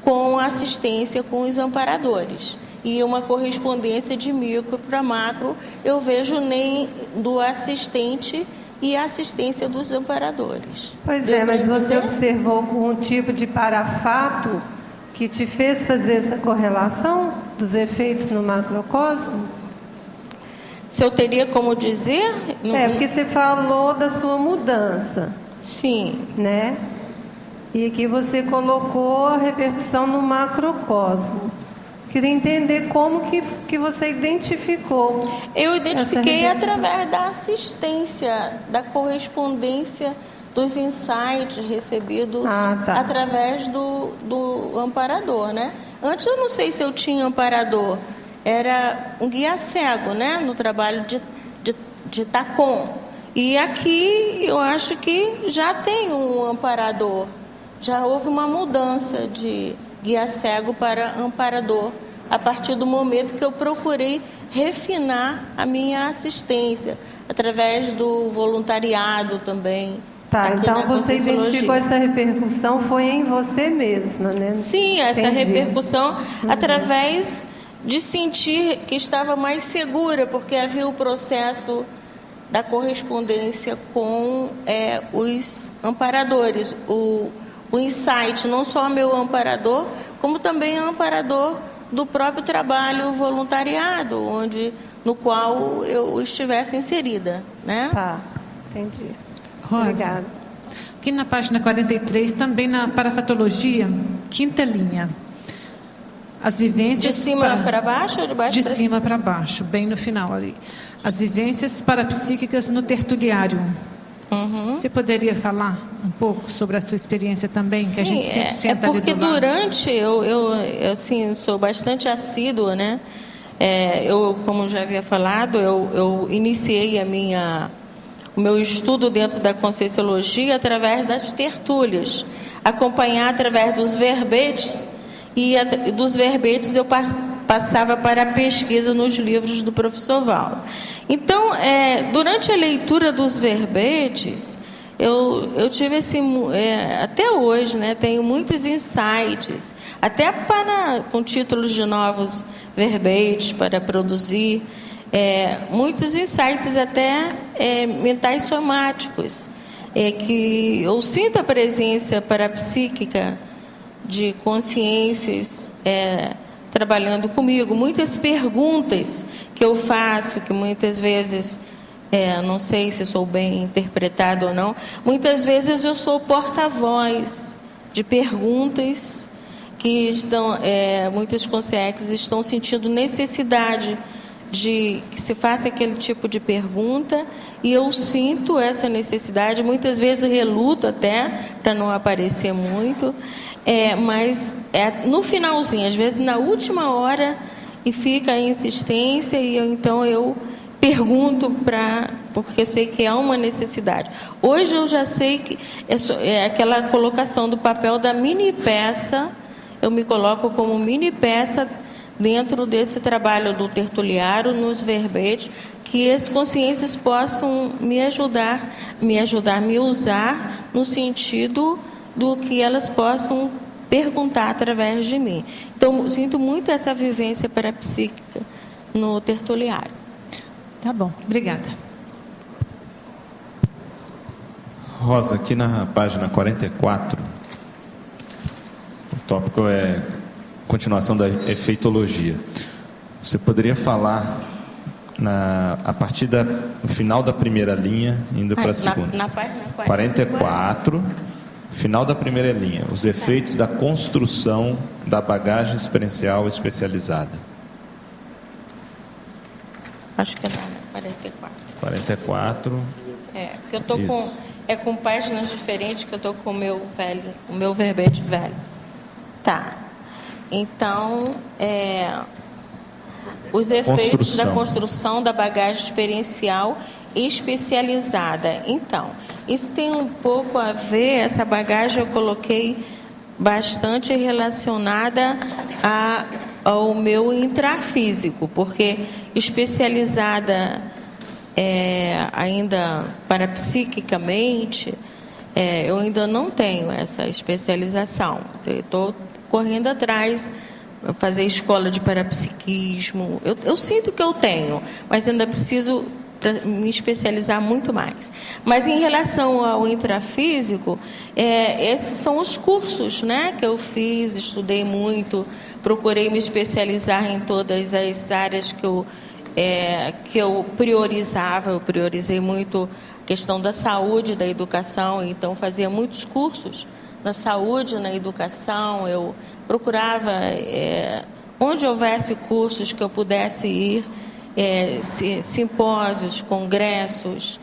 com assistência com os amparadores. E uma correspondência de micro para macro, eu vejo nem do assistente e a assistência dos amparadores. Pois mas você observou algum tipo de parafato que te fez fazer essa correlação dos efeitos no macrocosmo? Se eu teria como dizer? Porque você falou da sua mudança. Sim. Né? E aqui você colocou a repercussão no macrocosmo. Queria entender como que você identificou. Eu identifiquei através da assistência, da correspondência dos insights recebidos através do amparador, né? Antes eu não sei se eu tinha amparador, era um guia cego, né? No trabalho de TACOM. E aqui eu acho que já tem um amparador, já houve uma mudança de guia cego para amparador, a partir do momento que eu procurei refinar a minha assistência, através do voluntariado também. Então você identificou essa repercussão, foi em você mesma, né? Sim, essa repercussão através de sentir que estava mais segura, porque havia o processo da correspondência com os amparadores, o insight, não só meu amparador, como também amparador do próprio trabalho voluntariado, no qual eu estivesse inserida, né? Entendi. Rosa, obrigada. aqui na página 43, também na parafatologia, quinta linha. As vivências... De cima para baixo ou de baixo para cima? De cima para baixo, bem no final ali. As vivências parapsíquicas no tertuliário. Você poderia falar um pouco sobre a sua experiência também? Sim, que a gente sempre senta porque ali do lado. durante, eu assim, sou bastante assídua, né? Eu, como já havia falado, eu iniciei o meu estudo dentro da Conscienciologia através das tertúlias, acompanhar através dos verbetes, e dos verbetes eu passava para a pesquisa nos livros do professor Valdo. Então, durante a leitura dos verbetes, eu tive até hoje, né, tenho muitos insights, até com títulos de novos verbetes para produzir, muitos insights até mentais somáticos, que eu sinto a presença parapsíquica de consciências trabalhando comigo, muitas perguntas que eu faço, que muitas vezes, não sei se sou bem interpretado ou não, muitas vezes eu sou porta-voz de perguntas que muitos conscientes estão sentindo necessidade de que se faça aquele tipo de pergunta, e eu sinto essa necessidade, muitas vezes reluto até para não aparecer muito, mas no finalzinho, às vezes na última hora, e fica a insistência, e então eu pergunto para porque eu sei que há uma necessidade. Hoje eu já sei que é aquela colocação do papel da mini peça, eu me coloco como mini peça dentro desse trabalho do tertuliário, nos verbetes, que as consciências possam me usar no sentido do que elas possam perguntar através de mim. Então, sinto muito essa vivência parapsíquica no tertuliário. Tá bom, obrigada. Rosa, aqui na página 44, o tópico é continuação da efeitologia. Você poderia falar a partir do final da primeira linha, indo para a segunda. Na página 44, final da primeira linha, os efeitos da construção da bagagem experiencial especializada. Acho que é na 44. 44. Porque eu estou com páginas diferentes, que eu estou com o meu verbete velho. Tá. Então, os efeitos da construção da bagagem experiencial especializada. Então, isso tem um pouco a ver, essa bagagem eu coloquei bastante relacionada ao meu intrafísico, porque especializada ainda parapsiquicamente, eu ainda não tenho essa especialização. Eu estou correndo atrás, fazer escola de parapsiquismo. Eu sinto que eu tenho, mas ainda preciso me especializar muito mais. Mas em relação ao intrafísico, esses são os cursos, né, que eu fiz, estudei muito, procurei me especializar em todas as áreas que eu priorizava. Eu priorizei muito a questão da saúde e da educação, então fazia muitos cursos na saúde, na educação. Eu procurava onde houvesse cursos que eu pudesse ir, simpósios, congressos,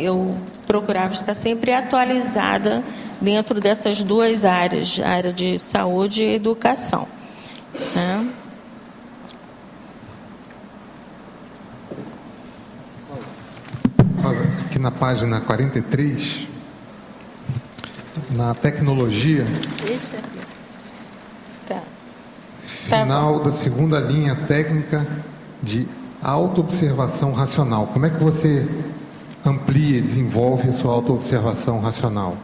eu procurava estar sempre atualizada dentro dessas duas áreas, a área de saúde e educação, né? Aqui na página 43, na tecnologia, final da segunda linha técnica de autoobservação racional. Como é que você amplia e desenvolve a sua autoobservação racional?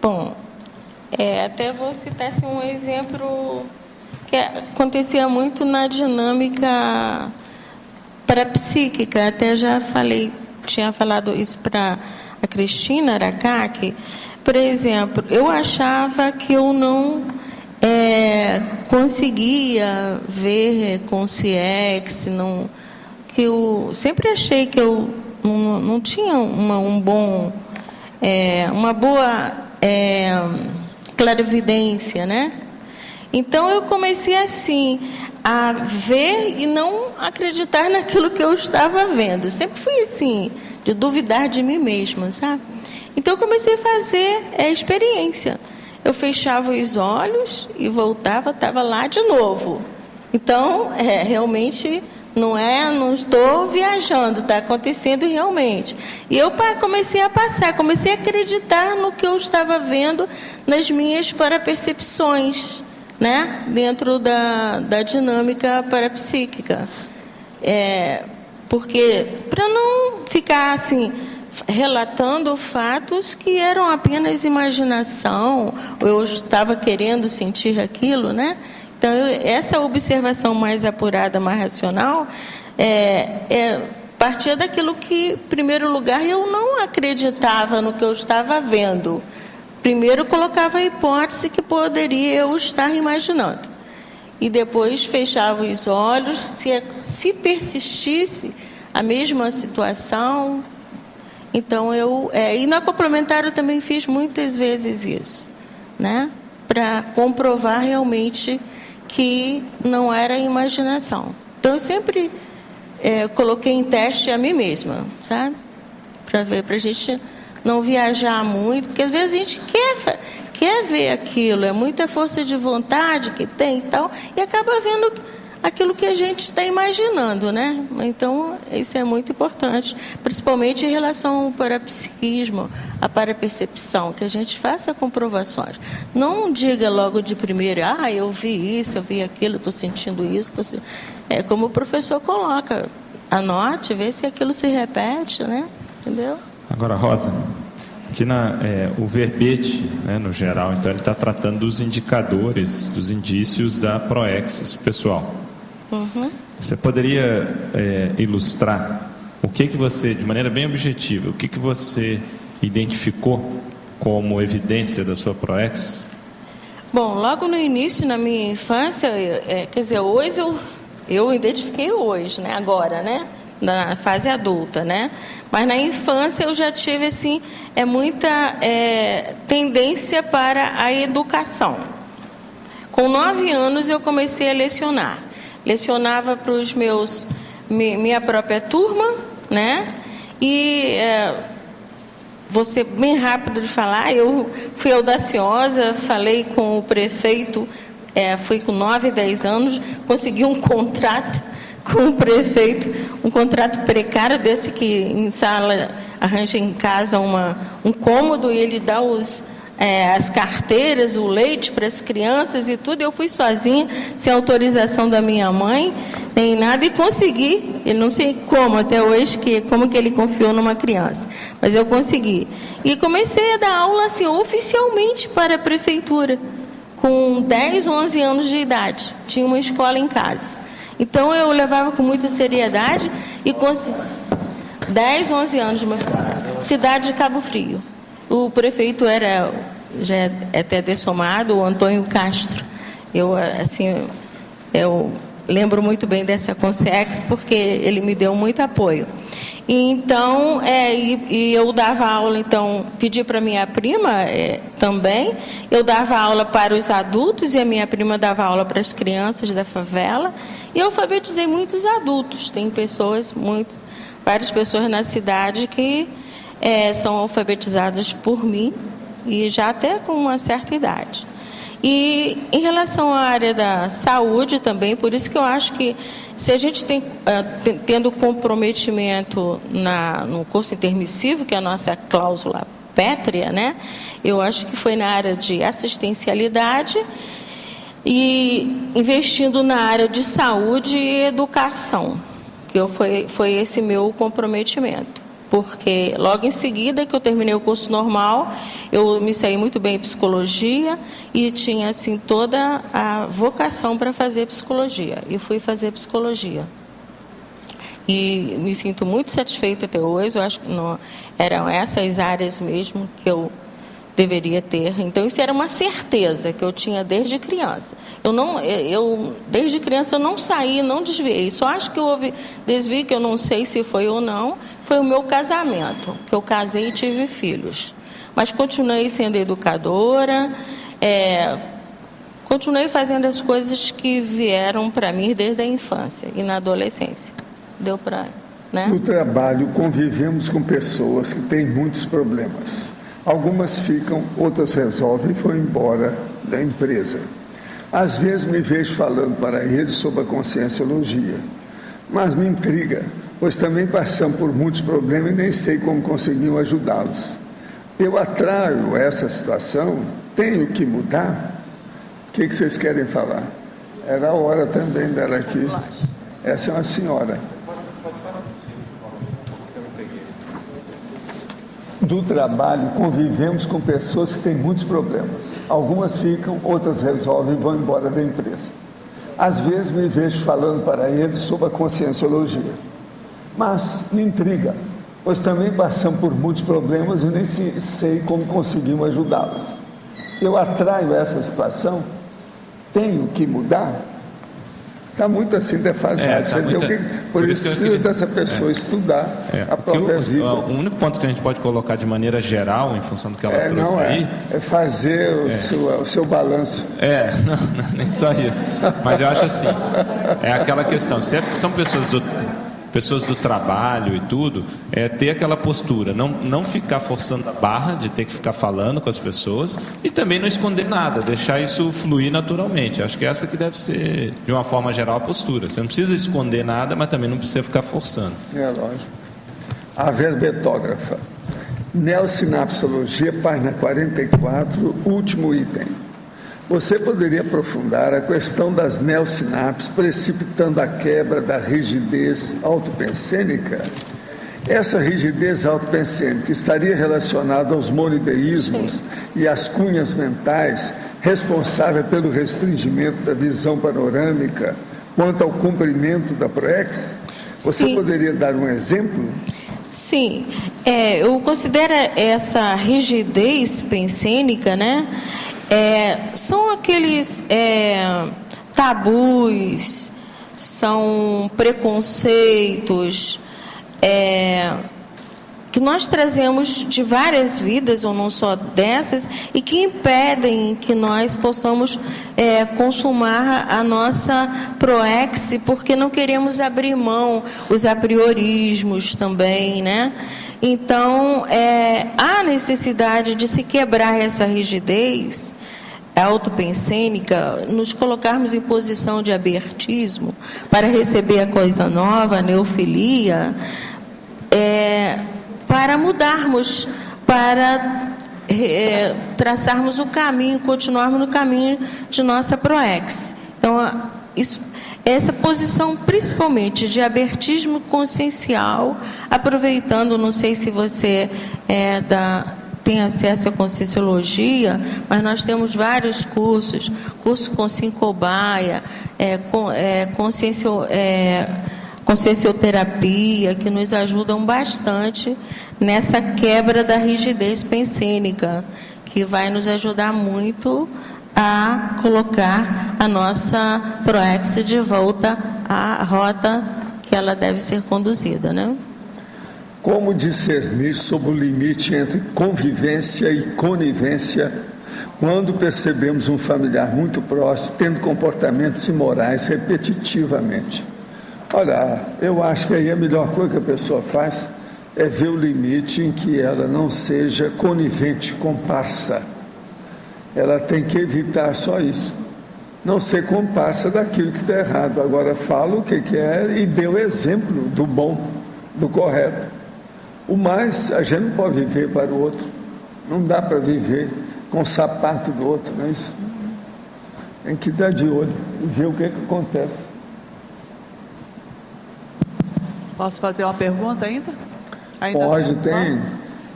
Bom, até vou citar assim, um exemplo que acontecia muito na dinâmica parapsíquica. Até já tinha falado isso para a Cristina Aracaki. Por exemplo, eu achava que eu não conseguia ver com CIEX, que eu sempre achei que eu não tinha uma boa clarividência, né? Então eu comecei assim a ver e não acreditar naquilo que eu estava vendo. Sempre fui assim, de duvidar de mim mesma, sabe? Então eu comecei a fazer experiência. Eu fechava os olhos e voltava, estava lá de novo. Então, realmente, não estou viajando, está acontecendo realmente. E eu comecei a comecei a acreditar no que eu estava vendo nas minhas parapercepções, né? Dentro da dinâmica parapsíquica. Porque, para não ficar assim, relatando fatos que eram apenas imaginação, ou eu estava querendo sentir aquilo, né? Então, essa observação mais apurada, mais racional, partia daquilo que, em primeiro lugar, eu não acreditava no que eu estava vendo. Primeiro, colocava a hipótese que poderia eu estar imaginando. E depois, fechava os olhos, se persistisse a mesma situação. Então, e na complementar eu também fiz muitas vezes isso, né? Para comprovar realmente que não era imaginação. Então, eu sempre coloquei em teste a mim mesma, sabe? Para a gente não viajar muito, porque às vezes a gente quer ver aquilo, é muita força de vontade que tem e tal, e acaba vendo aquilo que a gente está imaginando, né? Então, isso é muito importante, principalmente em relação ao parapsiquismo, à parapercepção, que a gente faça comprovações. Não diga logo de primeiro, eu vi isso, eu vi aquilo, estou sentindo isso. É como o professor coloca, anote, vê se aquilo se repete, né? Entendeu? Agora, Rosa, aqui o verbete, né, no geral, então ele está tratando dos indicadores, dos indícios da proexis pessoal. Uhum. Você poderia ilustrar o que você, de maneira bem objetiva, o que você identificou como evidência da sua proexis? Bom, logo no início, na minha infância, quer dizer, hoje eu identifiquei hoje, né? Agora, né? Na fase adulta, né? Mas na infância eu já tive, assim, muita tendência para a educação. Com 9 anos eu comecei a lecionar. Lecionava para os minha própria turma, né? E vou ser bem rápido de falar, eu fui audaciosa, falei com o prefeito, fui com 9, 10 anos, consegui um contrato com o prefeito, um contrato precário desse que em sala arranja em casa um cômodo e ele dá as carteiras, o leite para as crianças e tudo. Eu fui sozinha, sem autorização da minha mãe, nem nada, e consegui. Eu não sei como até hoje, como que ele confiou numa criança, mas eu consegui. E comecei a dar aula assim, oficialmente para a prefeitura, com 10, 11 anos de idade. Tinha uma escola em casa. Então, eu levava com muita seriedade e com 10, 11 anos, cidade de Cabo Frio. O prefeito já é até dessomado, o Antônio Castro. Eu lembro muito bem dessa Consex, porque ele me deu muito apoio. Então, eu dava aula, então, pedi para minha prima também, eu dava aula para os adultos e a minha prima dava aula para as crianças da favela, e eu alfabetizei muitos adultos. Tem várias pessoas na cidade que são alfabetizadas por mim, e já até com uma certa idade. E em relação à área da saúde também, por isso que eu acho que se a gente tendo comprometimento no curso intermissivo, que é a nossa cláusula pétrea, né? Eu acho que foi na área de assistencialidade e investindo na área de saúde e educação, que foi esse meu comprometimento. Porque logo em seguida que eu terminei o curso normal, eu me saí muito bem em psicologia e tinha assim toda a vocação para fazer psicologia. E fui fazer psicologia. E me sinto muito satisfeita até hoje. Eu acho que eram essas áreas mesmo que eu deveria ter. Então isso era uma certeza que eu tinha desde criança. Desde criança eu não saí, não desviei. Só acho que houve desvio, que eu não sei se foi ou não, foi o meu casamento, que eu casei e tive filhos. Mas continuei sendo educadora, continuei fazendo as coisas que vieram para mim desde a infância e na adolescência. Deu para, né? No trabalho, convivemos com pessoas que têm muitos problemas. Algumas ficam, outras resolvem e vão embora da empresa. Às vezes me vejo falando para eles sobre a conscienciologia, mas me intriga, pois também passamos por muitos problemas e nem sei como conseguimos ajudá-los. Eu atraio essa situação, tenho que mudar? O que vocês querem falar? Era a hora também dela aqui. Essa é uma senhora. Do trabalho, convivemos com pessoas que têm muitos problemas. Algumas ficam, outras resolvem e vão embora da empresa. Às vezes me vejo falando para eles sobre a conscienciologia, mas me intriga, pois também passamos por muitos problemas e nem sei como conseguimos ajudá-los. Eu atraio essa situação? Tenho que mudar? Está muito assim defasado. Por isso precisa dessa pessoa estudar a própria vida. O único ponto que a gente pode colocar de maneira geral, em função do que ela trouxe aí... É fazer o seu balanço. Nem só isso. Mas eu acho assim, é aquela questão, se são pessoas pessoas do trabalho e tudo, ter aquela postura, não ficar forçando a barra de ter que ficar falando com as pessoas e também não esconder nada, deixar isso fluir naturalmente. Acho que essa que deve ser, de uma forma geral, a postura. Você não precisa esconder nada, mas também não precisa ficar forçando. É lógico. A verbetógrafa. Neosinapsologia, página 44, último item. Você poderia aprofundar a questão das neosinapses, precipitando a quebra da rigidez autopensênica? Essa rigidez autopensênica estaria relacionada aos monideísmos e às cunhas mentais, responsável pelo restringimento da visão panorâmica quanto ao cumprimento da PROEX? Você poderia dar um exemplo? Sim, eu considero essa rigidez pensênica, né? São aqueles tabus, são preconceitos que nós trazemos de várias vidas, ou não só dessas, e que impedem que nós possamos consumar a nossa PROEX, porque não queremos abrir mão os apriorismos também, né? Então, há necessidade de se quebrar essa rigidez autopensênica, nos colocarmos em posição de abertismo para receber a coisa nova, a neofilia, para mudarmos, para traçarmos o caminho, continuarmos no caminho de nossa PROEX. Então, essa posição principalmente de abertismo consciencial, aproveitando, não sei se você tem acesso à Conscienciologia, mas nós temos vários curso com Sincobaia, consciencioterapia, que nos ajudam bastante nessa quebra da rigidez pensênica, que vai nos ajudar muito a colocar a nossa PROEX de volta à rota que ela deve ser conduzida, né? Como discernir sobre o limite entre convivência e conivência quando percebemos um familiar muito próximo tendo comportamentos imorais repetitivamente? Olha, eu acho que aí a melhor coisa que a pessoa faz é ver o limite em que ela não seja conivente, comparsa. Ela tem que evitar só isso. Não ser comparsa daquilo que está errado. Agora fala o que é e dê o exemplo do bom, do correto. O mais, a gente não pode viver para o outro. Não dá para viver com o sapato do outro, não é isso? Tem que dar de olho e ver o que acontece. Posso fazer uma pergunta ainda? Pode, tem.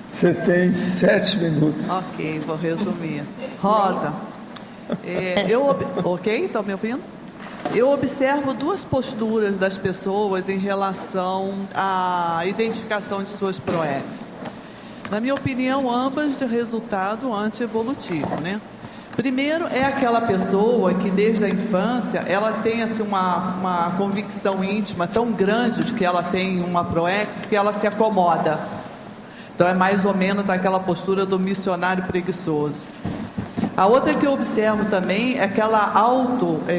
Você tem 7 minutos. Ok, vou resumir. Rosa, ok? Estão me ouvindo? Eu observo duas posturas das pessoas em relação à identificação de suas PROEX. Na minha opinião, ambas de resultado antievolutivo, né? Primeiro, é aquela pessoa que desde a infância, ela tem assim, uma convicção íntima tão grande de que ela tem uma PROEX que ela se acomoda. Então, é mais ou menos aquela postura do missionário preguiçoso. A outra que eu observo também é aquela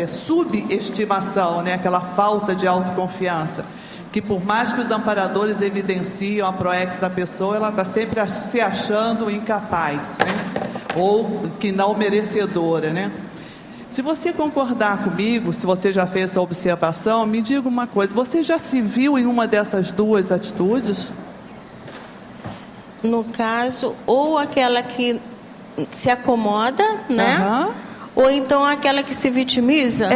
subestimação, né? Aquela falta de autoconfiança, que por mais que os amparadores evidenciam a PROEX da pessoa, ela está sempre se achando incapaz, né? Ou que não merecedora, né? Se você concordar comigo, se você já fez essa observação, me diga uma coisa, você já se viu em uma dessas duas atitudes? No caso, ou aquela que se acomoda, né? Ou então aquela que se vitimiza?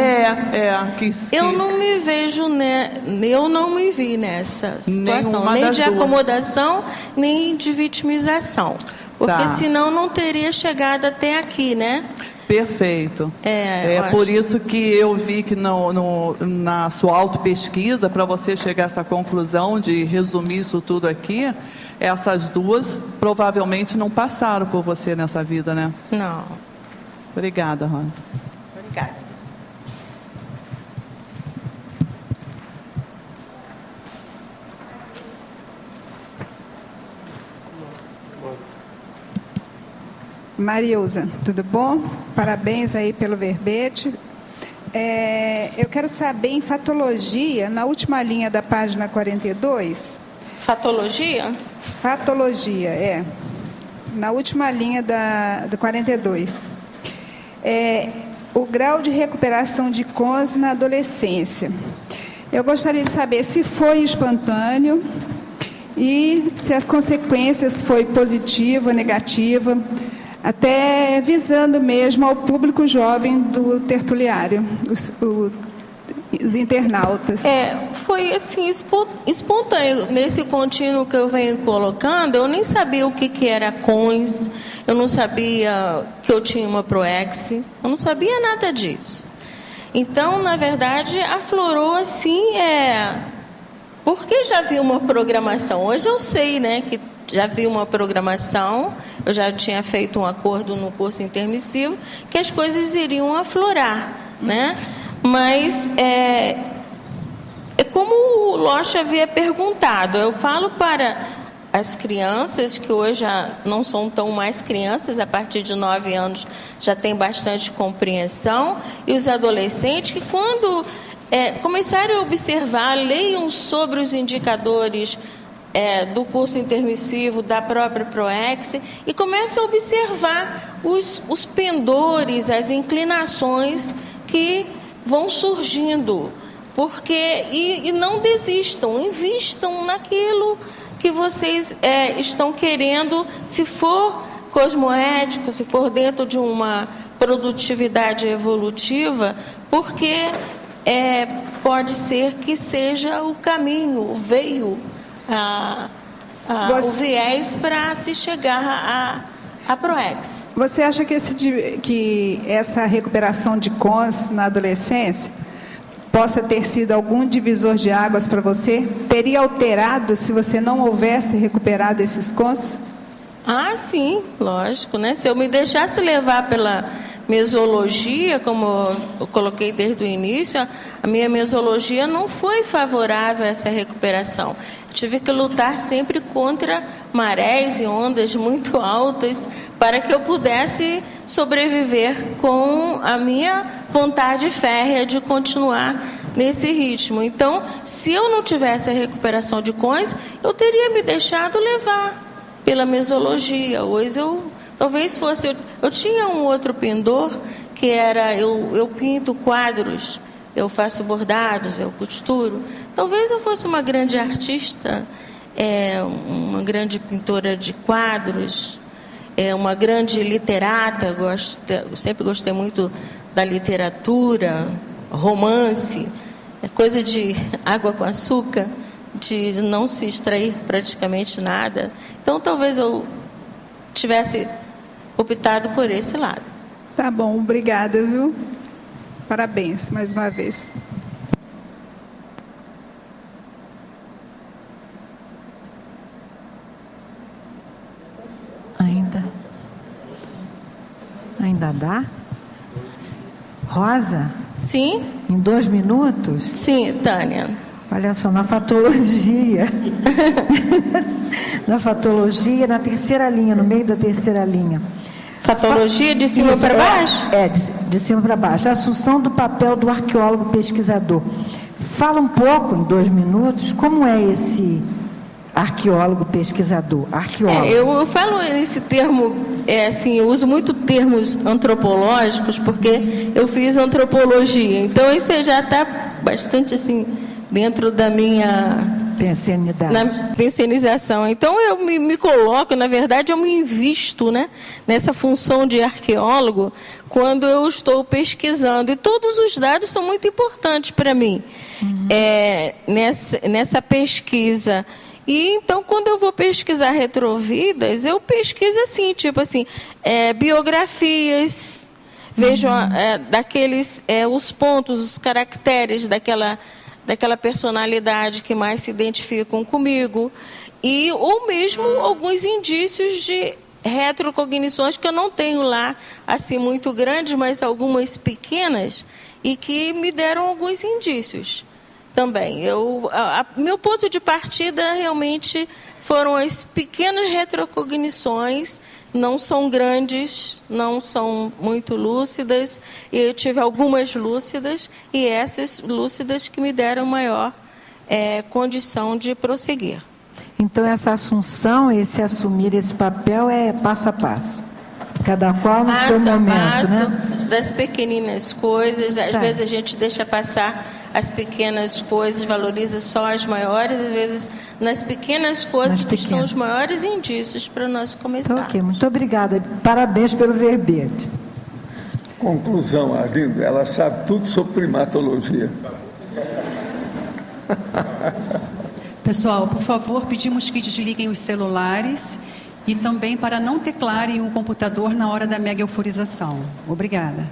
Eu não me vejo, né? Eu não me vi nessa situação, nem de acomodação, nem de vitimização. Porque senão não teria chegado até aqui, né? Perfeito. Por isso que eu vi que na sua autopesquisa, para você chegar a essa conclusão de resumir isso tudo aqui, essas duas provavelmente não passaram por você nessa vida, né? Não. Obrigada, Rona. Obrigada. Marilza, tudo bom? Parabéns aí pelo verbete. Eu quero saber, em fatologia, na última linha da página 42... Fatologia? Fatologia, na última linha do 42. O grau de recuperação de CONS na adolescência. Eu gostaria de saber se foi espontâneo e se as consequências foi positiva, negativa, até visando mesmo ao público jovem do tertuliário, os internautas. Foi assim, espontâneo. Nesse contínuo que eu venho colocando, eu nem sabia o que era CONS, eu não sabia que eu tinha uma PROEX, eu não sabia nada disso. Então, na verdade, aflorou assim, porque já vi uma programação. Hoje eu sei, né, que já vi uma programação, eu já tinha feito um acordo no curso intermissivo, que as coisas iriam aflorar, né? Mas, como o Locha havia perguntado, eu falo para as crianças, que hoje já não são tão mais crianças, a partir de 9 anos já tem bastante compreensão, e os adolescentes, que quando começarem a observar, leiam sobre os indicadores do curso intermissivo, da própria PROEX, e comecem a observar os pendores, as inclinações que vão surgindo, e não desistam, invistam naquilo que vocês estão querendo, se for cosmoético, se for dentro de uma produtividade evolutiva, porque pode ser que seja o caminho, o veio, o viés para se chegar a PROEX. Você acha que essa recuperação de CONS na adolescência possa ter sido algum divisor de águas para você? Teria alterado se você não houvesse recuperado esses CONS? Sim, lógico, né? Se eu me deixasse levar pela mesologia, como eu coloquei desde o início, a minha mesologia não foi favorável a essa recuperação. Tive que lutar sempre contra marés e ondas muito altas para que eu pudesse sobreviver com a minha vontade férrea de continuar nesse ritmo. Então, se eu não tivesse a recuperação de CONS, eu teria me deixado levar pela mesologia. Hoje talvez fosse... Eu tinha um outro pendor, que era... Eu pinto quadros, eu faço bordados, eu costuro. Talvez eu fosse uma grande artista, uma grande pintora de quadros, uma grande literata. Eu sempre gostei muito da literatura, romance, coisa de água com açúcar, de não se extrair praticamente nada. Então, talvez eu tivesse optado por esse lado. Tá bom, obrigada, viu? Parabéns, mais uma vez. Ainda dá? Rosa? Sim. Em 2 minutos? Sim, Tânia. Olha só, na fatologia. Na fatologia, na terceira linha, no meio da terceira linha. Fatologia de cima para baixo? De cima para baixo. A assunção do papel do arqueólogo pesquisador. Fala um pouco, em 2 minutos, como é esse arqueólogo pesquisador? Arqueólogo. Eu falo esse termo, eu uso muito termos antropológicos, porque eu fiz antropologia. Então, isso já está bastante assim dentro da minha pensionização. Então, eu me coloco, na verdade, eu me invisto, né, nessa função de arqueólogo quando eu estou pesquisando. E todos os dados são muito importantes para mim, nessa pesquisa. E então, quando eu vou pesquisar retrovidas, eu pesquiso biografias, vejo os pontos, os caracteres daquela personalidade que mais se identificam comigo, ou mesmo alguns indícios de retrocognições que eu não tenho lá, assim, muito grandes, mas algumas pequenas, e que me deram alguns indícios também. Meu ponto de partida realmente foram as pequenas retrocognições não são grandes, não são muito lúcidas, e eu tive algumas lúcidas, e essas lúcidas que me deram maior condição de prosseguir. Então, essa assunção, esse assumir esse papel é passo a passo. Cada qual no seu momento, né? Das pequeninas coisas. Às vezes a gente deixa passar as pequenas coisas, valoriza só as maiores. Às vezes, nas pequenas coisas que estão os maiores indícios para nós começarmos. Então, ok, muito obrigada. Parabéns pelo verbete. Conclusão, Arlindo, ela sabe tudo sobre primatologia. Pessoal, por favor, pedimos que desliguem os celulares e também para não teclarem o computador na hora da mega euforização. Obrigada.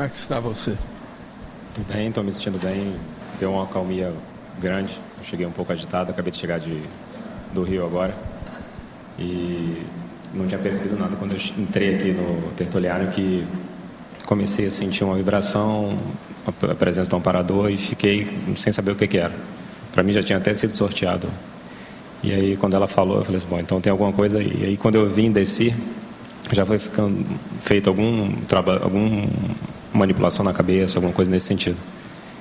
Como é que está você? Tudo bem, estou me sentindo bem. Deu uma acalmia grande. Eu cheguei um pouco agitado, acabei de chegar do Rio agora. E não tinha percebido nada quando eu entrei aqui no tertuliário, que comecei a sentir uma vibração, a presença de um amparador, e fiquei sem saber o que era. Para mim já tinha até sido sorteado. E aí quando ela falou, eu falei assim, bom, então tem alguma coisa aí. E aí quando eu vim descer, já foi ficando feito alguma manipulação na cabeça, alguma coisa nesse sentido.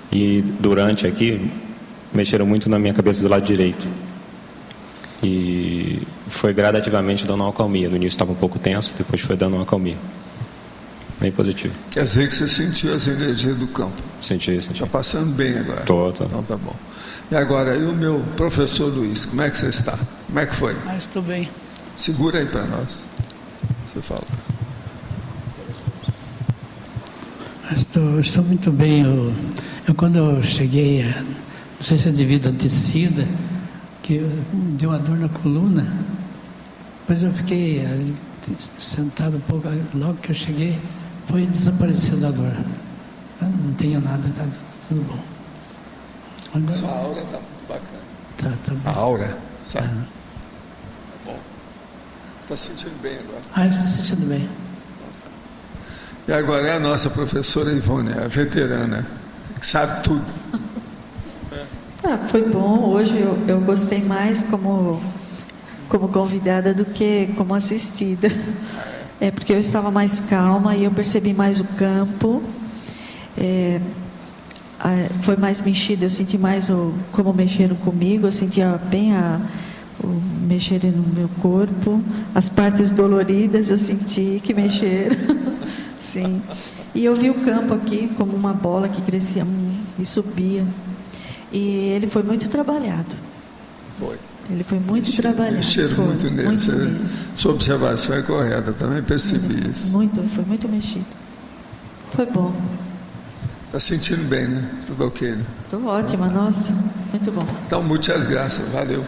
E durante aqui, mexeram muito na minha cabeça do lado direito. E foi gradativamente dando uma acalmia. No início estava um pouco tenso, depois foi dando uma acalmia. Bem positivo. Quer dizer que você sentiu as energias do campo? Senti. Está passando bem agora? Tô. Então tá bom. E agora, e o meu professor Luiz, como é que você está? Como é que foi? Estou bem. Segura aí para nós. Você fala. Estou muito bem. Eu quando eu cheguei, não sei se é devido à descida, que deu uma dor na coluna. Depois eu fiquei sentado um pouco, logo que eu cheguei, foi desaparecendo a dor. Eu não tenho nada, está tudo bom. Agora, sua aura está muito bacana. Tá bom. A aura, sabe? Tá bom. Está se sentindo bem agora? Estou se sentindo bem. E agora é a nossa professora Ivone, a veterana, que sabe tudo. Foi bom. Hoje eu gostei mais como convidada do que como assistida. Porque eu estava mais calma e eu percebi mais o campo. Foi mais mexido, eu senti mais como mexeram comigo, eu sentia bem o mexerem no meu corpo. As partes doloridas eu senti que mexeram. Sim. E eu vi o campo aqui como uma bola que crescia e subia. E ele foi muito trabalhado. Foi. Ele foi muito trabalhado. Mexeram muito nele. Sua observação é correta, também percebi isso. Foi muito mexido. Foi bom. Está sentindo bem, né? Tudo ok, né? Estou ótima, nossa. Muito bom. Então, muitas graças. Valeu.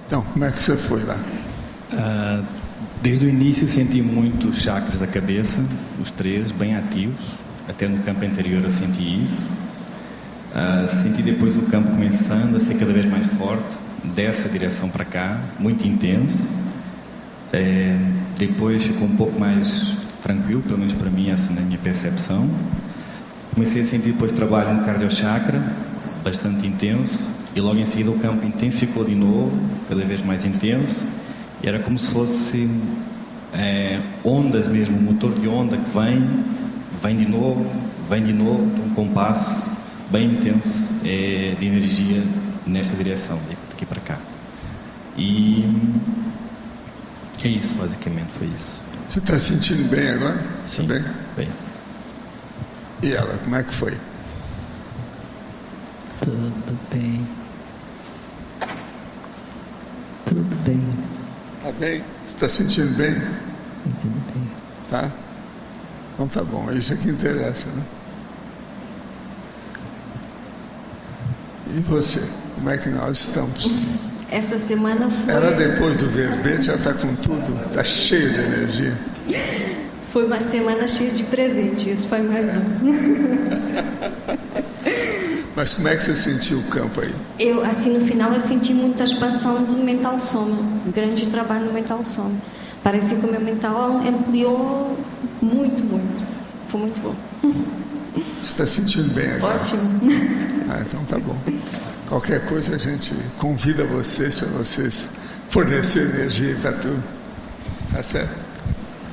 Então, como é que você foi lá? Desde o início senti muito os chakras da cabeça, os 3, bem ativos. Até no campo anterior eu senti isso. Senti depois o campo começando a ser cada vez mais forte, dessa direção para cá, muito intenso. Depois ficou um pouco mais tranquilo, pelo menos para mim, essa na minha percepção. Comecei a sentir depois trabalho no cardiochakra, bastante intenso, e logo em seguida o campo intensificou de novo, cada vez mais intenso, e era como se fosse ondas mesmo, um motor de onda que vem de novo, um compasso bem intenso de energia nesta direção, daqui para cá. E é isso, basicamente foi isso. Você está sentindo bem agora? Sim, bem? Bem. E ela, como é que foi? Tudo bem. Tudo bem. Tá bem? Você está sentindo bem? Sentindo bem. Tá? Então tá bom, é isso que interessa, né? E você? Como é que nós estamos? Essa semana foi... Ela depois do verbete já está com tudo, está cheio de energia. Foi uma semana cheia de presente, isso foi mais um. Mas como é que você sentiu o campo aí? Eu, assim, no final eu senti muita expansão do mental soma, um grande trabalho no mental soma. Parece que o meu mental ampliou muito, muito. Foi muito bom. Você está sentindo bem agora? Ótimo. Então tá bom. Qualquer coisa a gente convida vocês, se vocês fornecerem energia para tudo. Tá certo?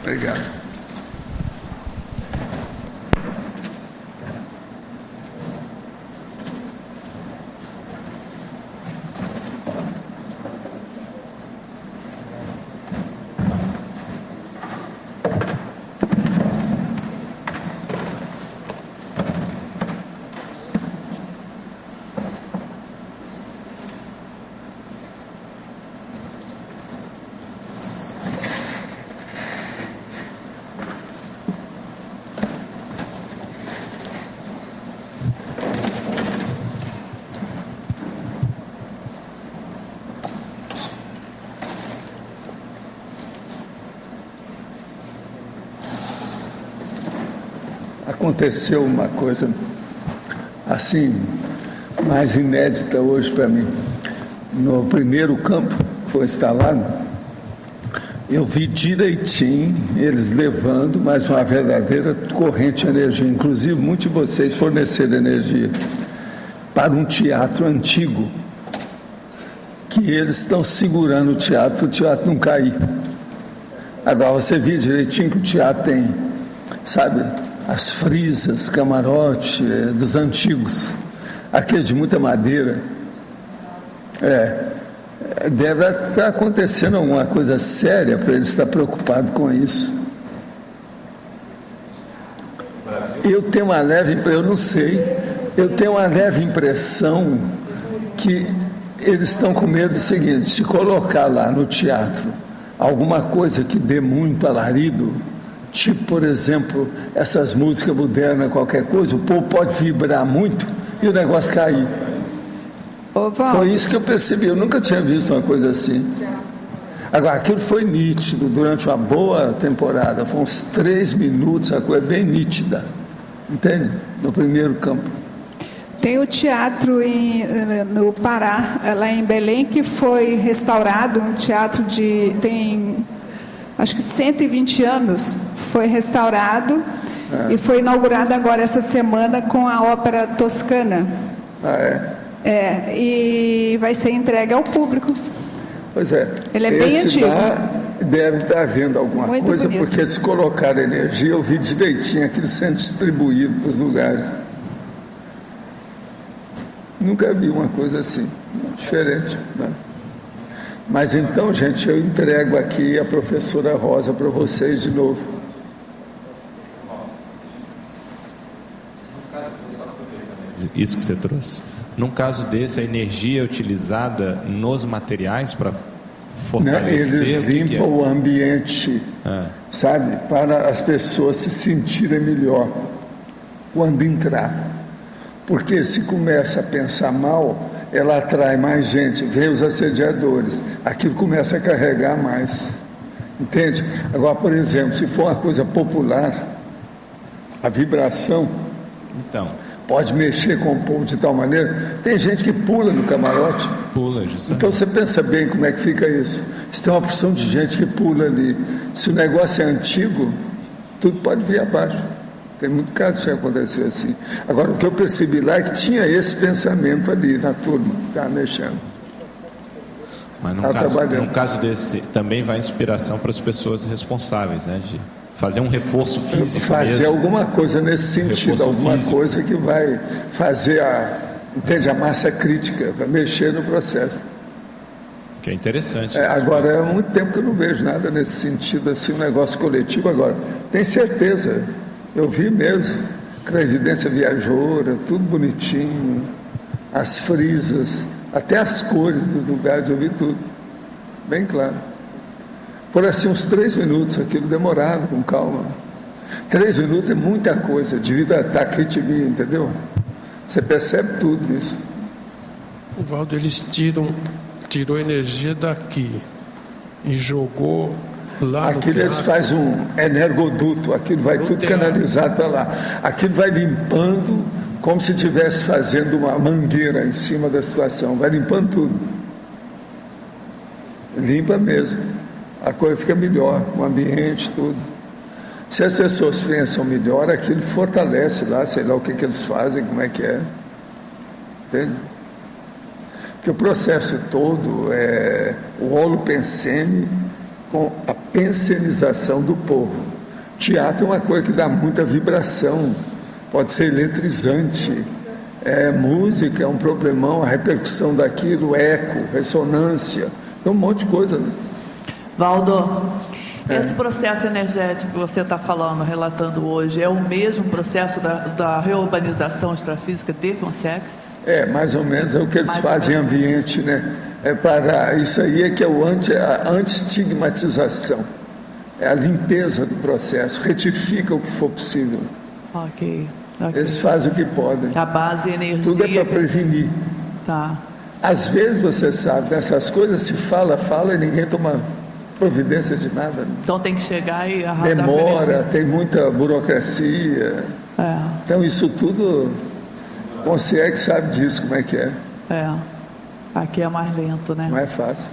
Obrigado. Aconteceu uma coisa assim, mais inédita hoje para mim. No primeiro campo que foi instalado, eu vi direitinho eles levando mais uma verdadeira corrente de energia. Inclusive, muitos de vocês forneceram energia para um teatro antigo, que eles estão segurando o teatro para o teatro não cair. Agora, você viu direitinho que o teatro tem, sabe, as frisas, camarote dos antigos, aqueles de muita madeira. Deve estar acontecendo alguma coisa séria para ele estar preocupado com isso. Eu tenho uma leve impressão que eles estão com medo do seguinte: se colocar lá no teatro alguma coisa que dê muito alarido, tipo, por exemplo, essas músicas modernas, qualquer coisa, o povo pode vibrar muito e o negócio cair. Foi isso que eu percebi, eu nunca tinha visto uma coisa assim. Agora, aquilo foi nítido durante uma boa temporada, foi uns 3 minutos, a coisa bem nítida, entende? No primeiro campo. Tem o teatro no Pará, lá em Belém, que foi restaurado, um teatro tem acho que 120 anos, foi restaurado e foi inaugurado agora essa semana com a ópera Toscana. E vai ser entregue ao público. Pois é. Ele é bem antigo. Deve estar havendo alguma muito coisa, bonito. porque eles colocaram energia, eu vi direitinho aquilo sendo distribuído para os lugares. Nunca vi uma coisa assim, diferente, né? Mas então, gente, eu entrego aqui a professora Rosa para vocês de novo. Isso que você trouxe. Num caso desse, a energia é utilizada nos materiais para fortalecer... Eles limpam o ambiente, sabe? Para as pessoas se sentirem melhor quando entrar. Porque se começa a pensar mal, ela atrai mais gente, vem os assediadores, aquilo começa a carregar mais. Entende? Agora, por exemplo, se for uma coisa popular, a vibração pode mexer com o povo de tal maneira. Tem gente que pula no camarote. Pula, justamente. Então você pensa bem como é que fica isso. Se tem uma porção de gente que pula ali, se o negócio é antigo, tudo pode vir abaixo. Tem muito caso que aconteceu assim. Agora, o que eu percebi lá é que tinha esse pensamento ali na turma, que estava mexendo. Mas num caso desse, também vai inspiração para as pessoas responsáveis, né? De fazer um reforço físico. Fazer mesmo. alguma coisa nesse sentido, alguma coisa que vai fazer a massa crítica, vai mexer no processo. Que é interessante. Agora, é muito tempo que eu não vejo nada nesse sentido, assim, um negócio coletivo. Agora, tem certeza, eu vi mesmo, que a evidência viajoura, tudo bonitinho, as frisas, até as cores dos lugares, eu vi tudo, bem claro. Por assim uns 3 minutos, aquilo demorado, com calma. 3 minutos é muita coisa, devido a taquitimia, entendeu? Você percebe tudo isso. O Valdo, eles tirou energia daqui e jogou lá aquilo no eles fazem um energoduto, aquilo vai tudo canalizado para lá. Aquilo vai limpando como se estivesse fazendo uma mangueira em cima da situação, vai limpando tudo. Limpa mesmo. A coisa fica melhor, o ambiente, tudo. Se as pessoas pensam melhor, aquilo fortalece lá, sei lá o que eles fazem, como é que é. Entende? Porque o processo todo é o holopensene com a pensenização do povo. Teatro é uma coisa que dá muita vibração, pode ser eletrizante. Música é um problemão, a repercussão daquilo, eco, ressonância, tem um monte de coisa, né? Valdo, esse processo energético que você está falando, relatando hoje, é o mesmo processo da reurbanização extrafísica de Consex? Mais ou menos, é o que eles fazem em ambiente, né? Isso aí é que é a anti-estigmatização, é a limpeza do processo, retifica o que for possível. Ok. Eles fazem o que podem. A base e energia. Tudo é para prevenir. Tá. Às vezes, você sabe, dessas coisas se fala e ninguém toma providência de nada. Então tem que chegar e arrasar. Demora, tem muita burocracia. Então isso tudo, Consex sabe disso, como é que é. Aqui é mais lento, né? Não é fácil.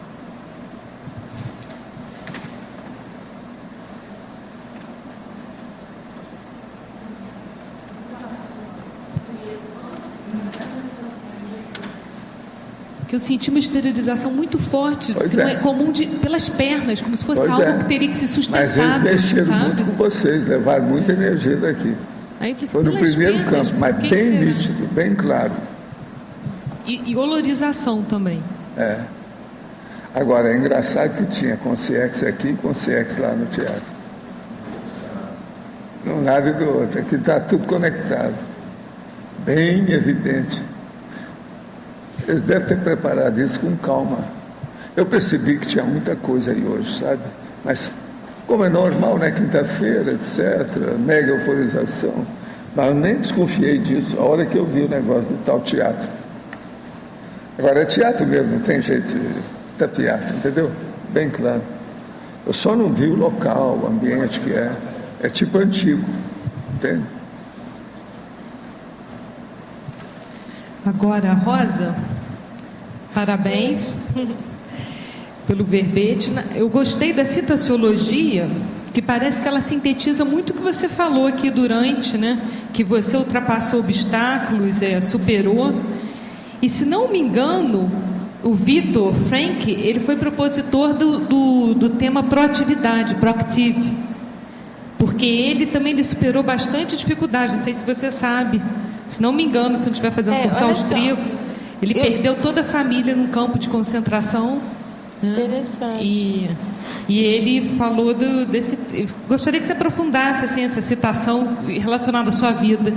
Que eu senti uma esterilização muito forte, que não é comum, pelas pernas, como se fosse algo que teria que se sustentar. Mas eles mexeram muito com vocês, levaram muita energia daqui. Aí, assim, foi no primeiro campo, mas bem nítido, bem claro. E olorização também. Agora, é engraçado que tinha Consex aqui e Consex lá no teatro. De um lado e do outro. Aqui está tudo conectado. Bem evidente. Eles devem ter preparado isso com calma. Eu percebi que tinha muita coisa aí hoje, sabe? Mas, como é normal, né? Quinta-feira, etc., mega euforização. Mas eu nem desconfiei disso a hora que eu vi o negócio do tal teatro. Agora, é teatro mesmo, não tem jeito de tapear, entendeu? Bem claro. Eu só não vi o local, o ambiente que é. É tipo antigo, entende? Agora, Rosa, parabéns pelo verbete. Eu gostei da citaciologia, que parece que ela sintetiza muito o que você falou aqui durante, né? Que você ultrapassou obstáculos, superou. E, se não me engano, o Vitor Frank, ele foi propositor do tema proatividade, proactive. Porque ele superou bastante dificuldade, não sei se você sabe. Se não me engano, se não estiver fazendo curso austríaco, ele perdeu toda a família num campo de concentração. Né? Interessante. E ele falou desse... Eu gostaria que você aprofundasse assim, essa citação relacionada à sua vida.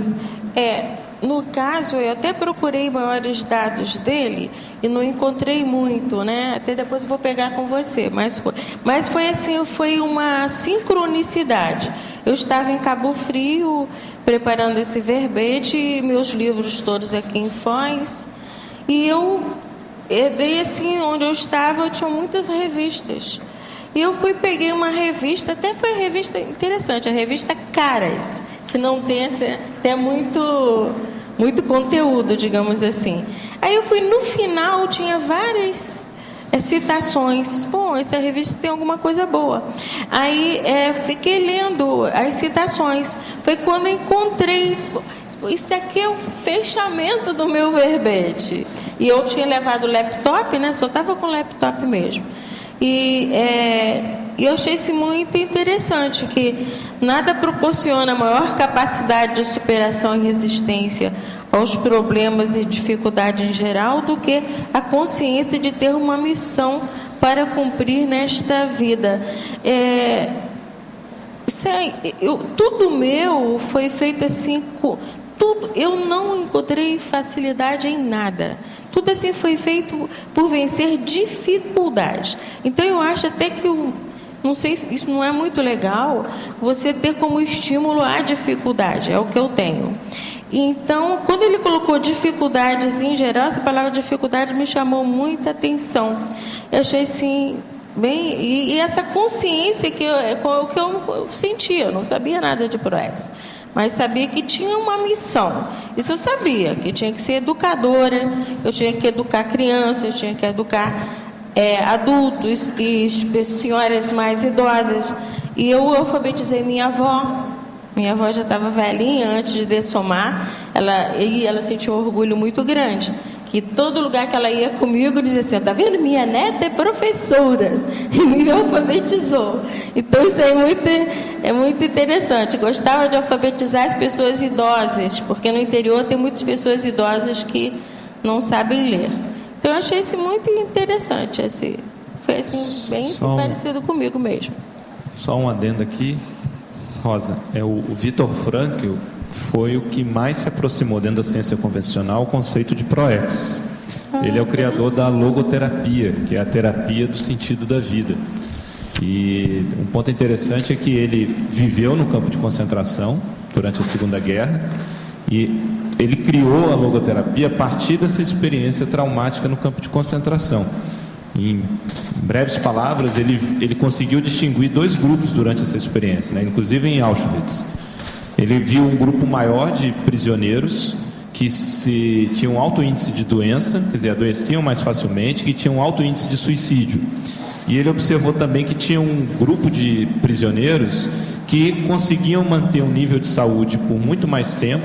No caso, eu até procurei maiores dados dele e não encontrei muito, né? Até depois eu vou pegar com você, mas foi assim, foi uma sincronicidade. Eu estava em Cabo Frio preparando esse verbete, meus livros todos aqui em Foz, e eu herdei assim, onde eu estava, eu tinha muitas revistas. E eu peguei uma revista, até foi uma revista interessante, a revista Caras, que não tem até muito conteúdo, digamos assim. Aí eu fui, no final, tinha várias citações. Bom, essa revista tem alguma coisa boa. Aí fiquei lendo as citações. Foi quando eu encontrei, isso aqui é o fechamento do meu verbete. E eu tinha levado o laptop, né? Só estava com o laptop mesmo. E eu achei isso muito interessante, que nada proporciona maior capacidade de superação e resistência aos problemas e dificuldades em geral do que a consciência de ter uma missão para cumprir nesta vida. Tudo meu foi feito assim, eu não encontrei facilidade em nada. Tudo assim foi feito por vencer dificuldades. Então eu acho até que não sei se isso não é muito legal, você ter como estímulo a dificuldade, é o que eu tenho. Então, quando ele colocou dificuldades em geral, essa palavra dificuldade me chamou muita atenção. Eu achei assim, bem... E essa consciência que eu sentia, eu não sabia nada de ProEx, mas sabia que tinha uma missão. Isso eu sabia, que tinha que ser educadora, eu tinha que educar crianças, eu tinha que educar adultos e senhoras mais idosas. E eu alfabetizei minha avó. Minha avó já estava velhinha antes de dessomar. Ela sentiu um orgulho muito grande. Que todo lugar que ela ia comigo dizia assim: tá vendo? Minha neta é professora. E me alfabetizou. Então isso é muito interessante. Gostava de alfabetizar as pessoas idosas, porque no interior tem muitas pessoas idosas que não sabem ler. Então eu achei isso muito interessante. Foi assim, bem parecido comigo mesmo. Só um adendo aqui, Rosa. O Viktor Frankl foi o que mais se aproximou dentro da ciência convencional ao conceito de ProEx. Ele é o criador da logoterapia, que é a terapia do sentido da vida. E um ponto interessante é que ele viveu no campo de concentração durante a Segunda Guerra e ele criou a logoterapia a partir dessa experiência traumática no campo de concentração. Em breves palavras, ele conseguiu distinguir dois grupos durante essa experiência, né? Inclusive em Auschwitz. Ele viu um grupo maior de prisioneiros que tinham um alto índice de doença, quer dizer, adoeciam mais facilmente, que tinham um alto índice de suicídio. E ele observou também que tinha um grupo de prisioneiros que conseguiam manter um nível de saúde por muito mais tempo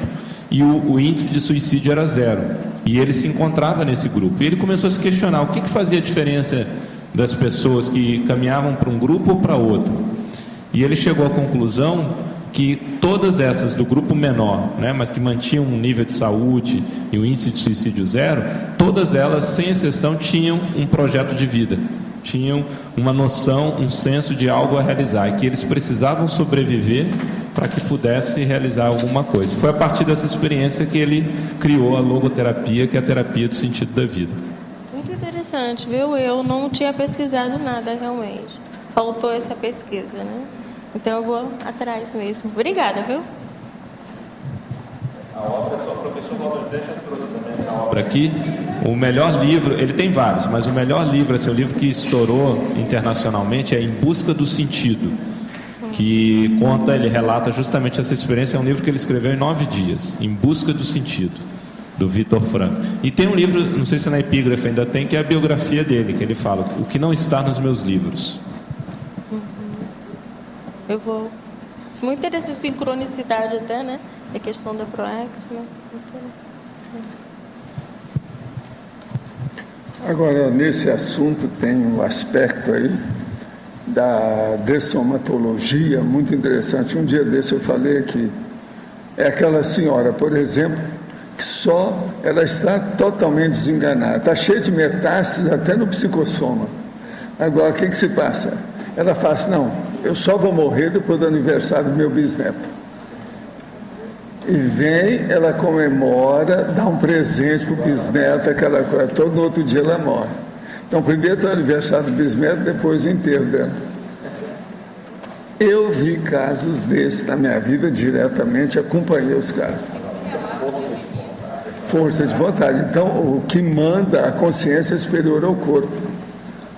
e o índice de suicídio era 0. E ele se encontrava nesse grupo. E ele começou a se questionar o que fazia a diferença das pessoas que caminhavam para um grupo ou para outro. E ele chegou à conclusão que todas essas do grupo menor, né, mas que mantinham um nível de saúde e um índice de suicídio 0, todas elas, sem exceção, tinham um projeto de vida, tinham uma noção, um senso de algo a realizar, e que eles precisavam sobreviver para que pudesse realizar alguma coisa. Foi a partir dessa experiência que ele criou a logoterapia, que é a terapia do sentido da vida. Muito interessante, viu? Eu não tinha pesquisado nada realmente. Faltou essa pesquisa, né? Então eu vou atrás mesmo. Obrigada, viu? A obra, só o professor Walter Brecht trouxe também essa obra aqui. O melhor livro, ele tem vários, mas o melhor livro, esse é o livro que estourou internacionalmente, é Em Busca do Sentido, que ele relata justamente essa experiência. É um livro que ele escreveu em 9 dias, Em Busca do Sentido, do Viktor Frankl. E tem um livro, não sei se na epígrafe ainda tem, que é a biografia dele, que ele fala, o que não está nos meus livros. Eu vou. Muito interessante, sincronicidade até, né? A questão da ProEx, né? Agora, nesse assunto tem um aspecto aí da dessomatologia muito interessante. Um dia desse eu falei que é aquela senhora, por exemplo, que ela está totalmente desenganada, está cheia de metástases até no psicossoma. Agora, o que se passa? Ela fala assim: não, eu só vou morrer depois do aniversário do meu bisneto. E vem, ela comemora, dá um presente para o bisneto, aquela coisa, todo outro dia ela morre. Então, primeiro tem o aniversário do bisneto, depois o enterro dela. Eu vi casos desses na minha vida diretamente, acompanhei os casos. Força de vontade. Então, o que manda a consciência é superior ao corpo.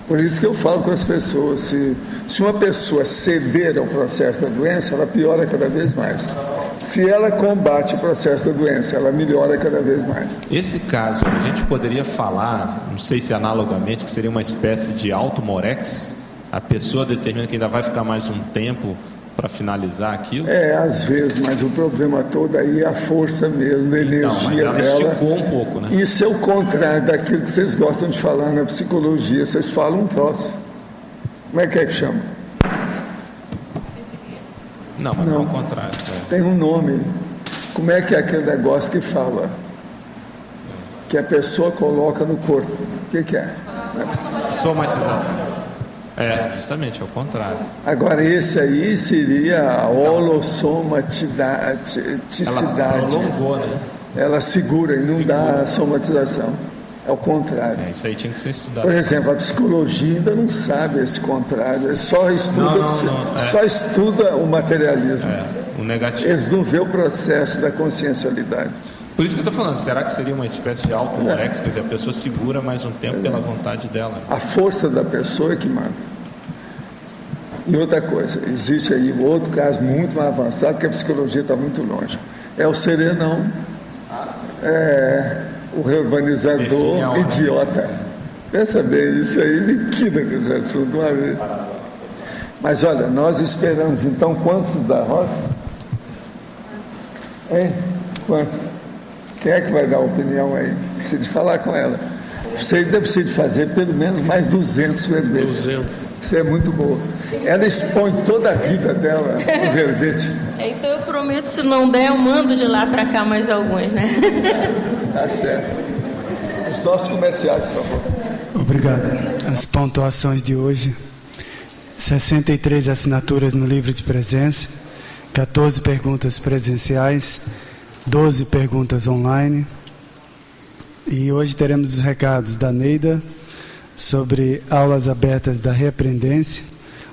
Por isso que eu falo com as pessoas, se uma pessoa ceder ao processo da doença, ela piora cada vez mais. Se ela combate o processo da doença, ela melhora cada vez mais. Esse caso, a gente poderia falar, não sei se analogamente, que seria uma espécie de automorex? A pessoa determina que ainda vai ficar mais um tempo para finalizar aquilo? Às vezes, mas o problema todo aí é a força mesmo, a energia ela dela. esticou um pouco, né? Isso é o contrário daquilo que vocês gostam de falar na psicologia. Vocês falam um troço. Como é que chama? Não, mas não é o contrário. Tem um nome. Como é que é aquele negócio que fala? Que a pessoa coloca no corpo. O que é? Somatização. Justamente, é o contrário. Agora, esse aí seria a holossomaticidade. Ela prolongou, né? Ela segura e não dá somatização. É o contrário. Isso aí tinha que ser estudado. Por exemplo, a psicologia ainda não sabe esse contrário. Só estuda, só estuda o materialismo. O negativo. Eles não vêem o processo da consciencialidade. Por isso que eu estou falando, será que seria uma espécie de automorex? Quer dizer, a pessoa segura mais um tempo pela vontade dela. A força da pessoa é que manda. E outra coisa, existe aí outro caso muito mais avançado, que a psicologia está muito longe. É o serenão. O reurbanizador idiota. Pensa bem, isso aí liquida aquele assunto de uma vez. Mas olha, nós esperamos então quantos da Rosa? Hein? Quantos? Quem é que vai dar opinião aí? Precisa de falar com ela. Você ainda precisa de fazer pelo menos mais 200 verbetes. 200. Isso é muito boa. Ela expõe toda a vida dela no verbete. Então eu prometo, se não der, eu mando de lá para cá mais alguns, né? Tá certo. Os nossos comerciais, por favor. Obrigado. As pontuações de hoje: 63 assinaturas no livro de presença, 14 perguntas presenciais, 12 perguntas online. E hoje teremos os recados da Neida sobre aulas abertas da reaprendência,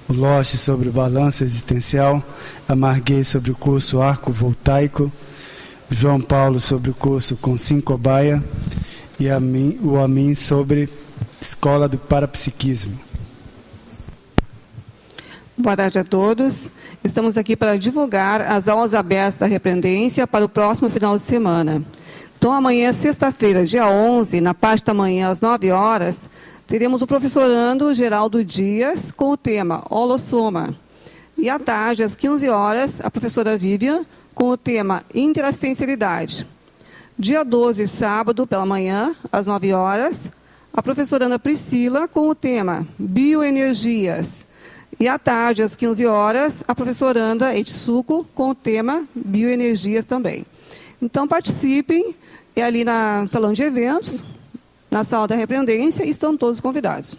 o Loche sobre o balanço existencial, a Marguei sobre o curso Arco Voltaico, o João Paulo sobre o curso Consim Cobaia e o Amin sobre Escola do Parapsiquismo. Boa tarde a todos. Estamos aqui para divulgar as aulas abertas da reaprendência para o próximo final de semana. Então, amanhã, sexta-feira, dia 11, na parte da manhã, às 9 horas, teremos o professorando Geraldo Dias com o tema Holossoma. E à tarde, às 15 horas, a professora Vivian com o tema Interassencialidade. Dia 12, sábado, pela manhã, às 9 horas, a professora Ana Priscila com o tema Bioenergias. E à tarde, às 15 horas, a professoranda Etsuko com o tema Bioenergias também. Então, participem, é ali no salão de eventos, na sala da reaprendência, e estão todos convidados.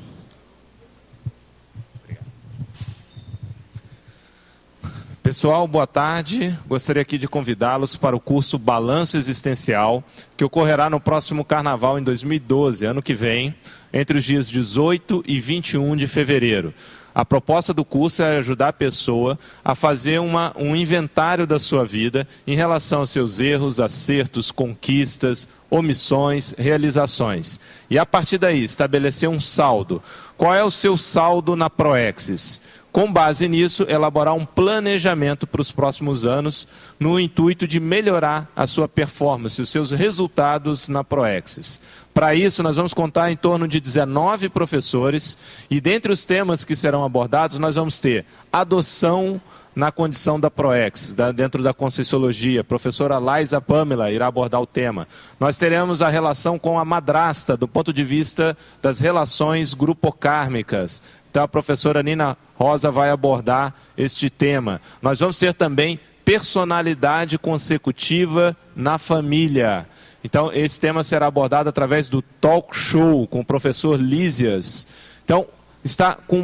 Pessoal, boa tarde. Gostaria aqui de convidá-los para o curso Balanço Existencial, que ocorrerá no próximo Carnaval em 2012, ano que vem, entre os dias 18 e 21 de fevereiro. A proposta do curso é ajudar a pessoa a fazer um inventário da sua vida em relação aos seus erros, acertos, conquistas, omissões, realizações. E a partir daí, estabelecer um saldo. Qual é o seu saldo na Proexis? Com base nisso, elaborar um planejamento para os próximos anos, no intuito de melhorar a sua performance, os seus resultados na Proexis. Para isso, nós vamos contar em torno de 19 professores, e dentre os temas que serão abordados, nós vamos ter adoção na condição da Proexis, dentro da Conscienciologia. A professora Laisa Pamela irá abordar o tema. Nós teremos a relação com a madrasta, do ponto de vista das relações grupocármicas. Então, a professora Nina Rosa vai abordar este tema. Nós vamos ter também personalidade consecutiva na família. Então, esse tema será abordado através do talk show com o professor Lísias. Então, está com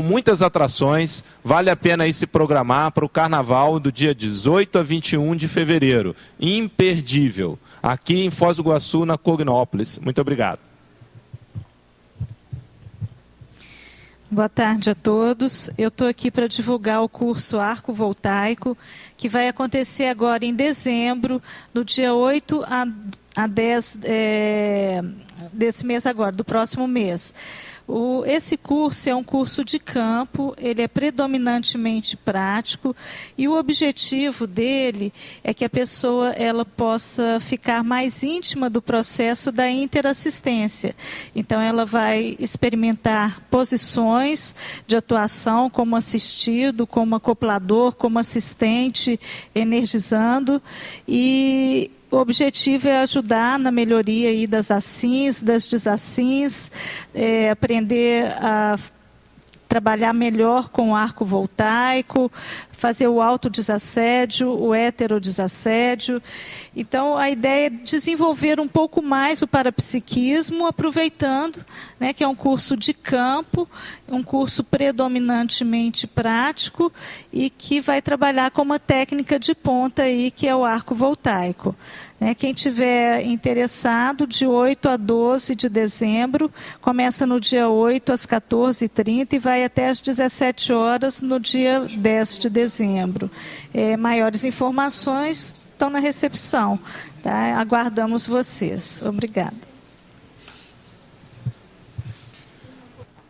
muitas atrações, vale a pena aí se programar para o Carnaval do dia 18 a 21 de fevereiro. Imperdível. Aqui em Foz do Iguaçu, na Cognópolis. Muito obrigado. Boa tarde a todos. Eu estou aqui para divulgar o curso Arco Voltaico, que vai acontecer agora em dezembro, do dia 8 a 10 desse mês agora, do próximo mês. Esse curso é um curso de campo, ele é predominantemente prático e o objetivo dele é que a pessoa ela possa ficar mais íntima do processo da interassistência. Então, ela vai experimentar posições de atuação como assistido, como acoplador, como assistente, energizando, e o objetivo é ajudar na melhoria aí das assins, das desassins, aprender a trabalhar melhor com o arco voltaico, fazer o autodesassédio, o heterodesassédio. Então, a ideia é desenvolver um pouco mais o parapsiquismo, aproveitando, né, que é um curso de campo, um curso predominantemente prático e que vai trabalhar com uma técnica de ponta aí, que é o arco voltaico. Quem tiver interessado, de 8 a 12 de dezembro, começa no dia 8 às 14h30 e vai até às 17 horas no dia 10 de dezembro. Maiores informações estão na recepção. Tá? Aguardamos vocês. Obrigada.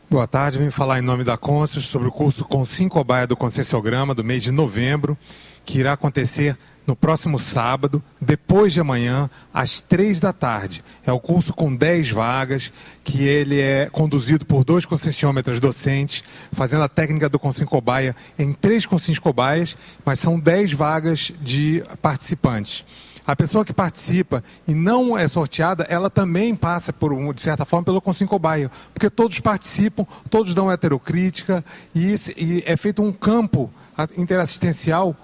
Boa tarde, vim falar em nome da Consus sobre o curso Consim Cobaia do Conscienciograma do mês de novembro, que irá acontecer no próximo sábado, depois de amanhã, às 15h. É o curso com 10 vagas, que ele é conduzido por 2 conscienciômetras docentes, fazendo a técnica do Consim Cobaia em 3 Consins Cobaias, mas são 10 vagas de participantes. A pessoa que participa e não é sorteada, ela também passa, de certa forma, pelo Consim Cobaia, porque todos participam, todos dão heterocrítica, e é feito um campo interassistencial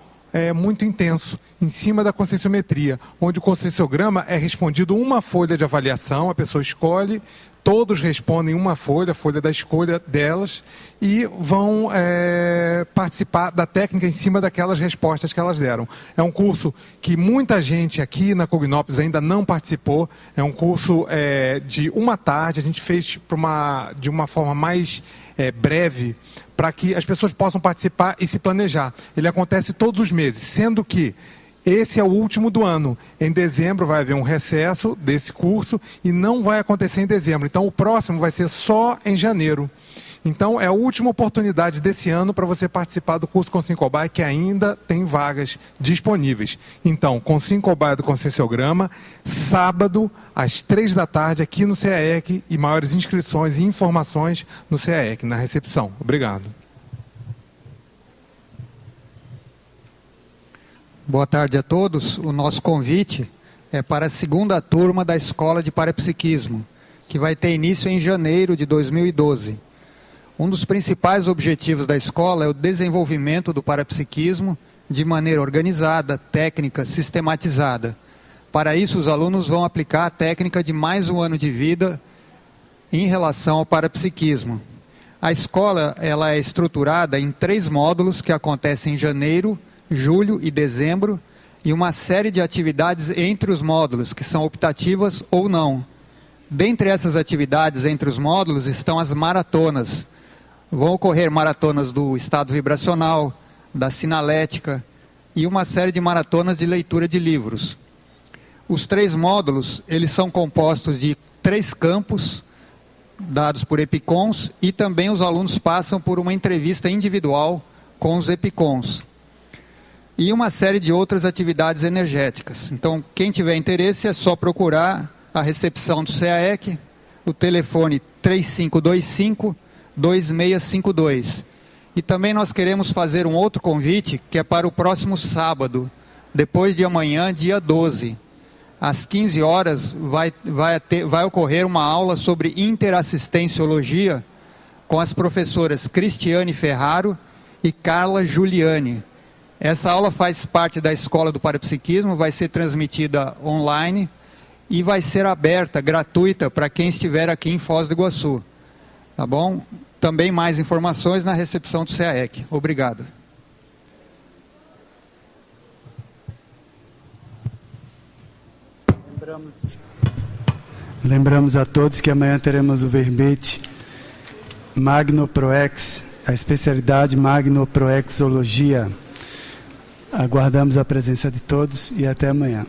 muito intenso, em cima da conscienciometria, onde o conscienciograma é respondido uma folha de avaliação, a pessoa escolhe, todos respondem uma folha, a folha da escolha delas, e vão participar da técnica em cima daquelas respostas que elas deram. É um curso que muita gente aqui na Cognópolis ainda não participou, é um curso de uma tarde, a gente fez de uma forma mais breve, para que as pessoas possam participar e se planejar. Ele acontece todos os meses, sendo que esse é o último do ano. Em dezembro vai haver um recesso desse curso e não vai acontecer em dezembro. Então, o próximo vai ser só em janeiro. Então, é a última oportunidade desse ano para você participar do curso Consim Cobaia, que ainda tem vagas disponíveis. Então, Consim Cobaia do Conscienciograma, sábado, às 15h, aqui no CAEC, e maiores inscrições e informações no CAEC, na recepção. Obrigado. Boa tarde a todos. O nosso convite é para a 2ª turma da Escola de Parapsiquismo, que vai ter início em janeiro de 2012. Um dos principais objetivos da escola é o desenvolvimento do parapsiquismo de maneira organizada, técnica, sistematizada. Para isso, os alunos vão aplicar a técnica de mais um ano de vida em relação ao parapsiquismo. A escola ela é estruturada em 3 módulos que acontecem em janeiro, julho e dezembro, e uma série de atividades entre os módulos, que são optativas ou não. Dentre essas atividades entre os módulos estão as maratonas. Vão ocorrer maratonas do estado vibracional, da sinalética e uma série de maratonas de leitura de livros. Os 3 módulos, eles são compostos de 3 campos dados por EPICONs e também os alunos passam por uma entrevista individual com os EPICONs. E uma série de outras atividades energéticas. Então, quem tiver interesse é só procurar a recepção do CAEC, o telefone 3525-2652. E também nós queremos fazer um outro convite, que é para o próximo sábado, depois de amanhã, dia 12. Às 15 horas vai ocorrer uma aula sobre interassistenciologia com as professoras Cristiane Ferraro e Carla Giuliani. Essa aula faz parte da Escola do Parapsiquismo, vai ser transmitida online e vai ser aberta, gratuita, para quem estiver aqui em Foz do Iguaçu. Tá bom? Também mais informações na recepção do CAEC. Obrigado. Lembramos a todos que amanhã teremos o verbete Magno Proex, a especialidade Magno Proexologia. Aguardamos a presença de todos e até amanhã.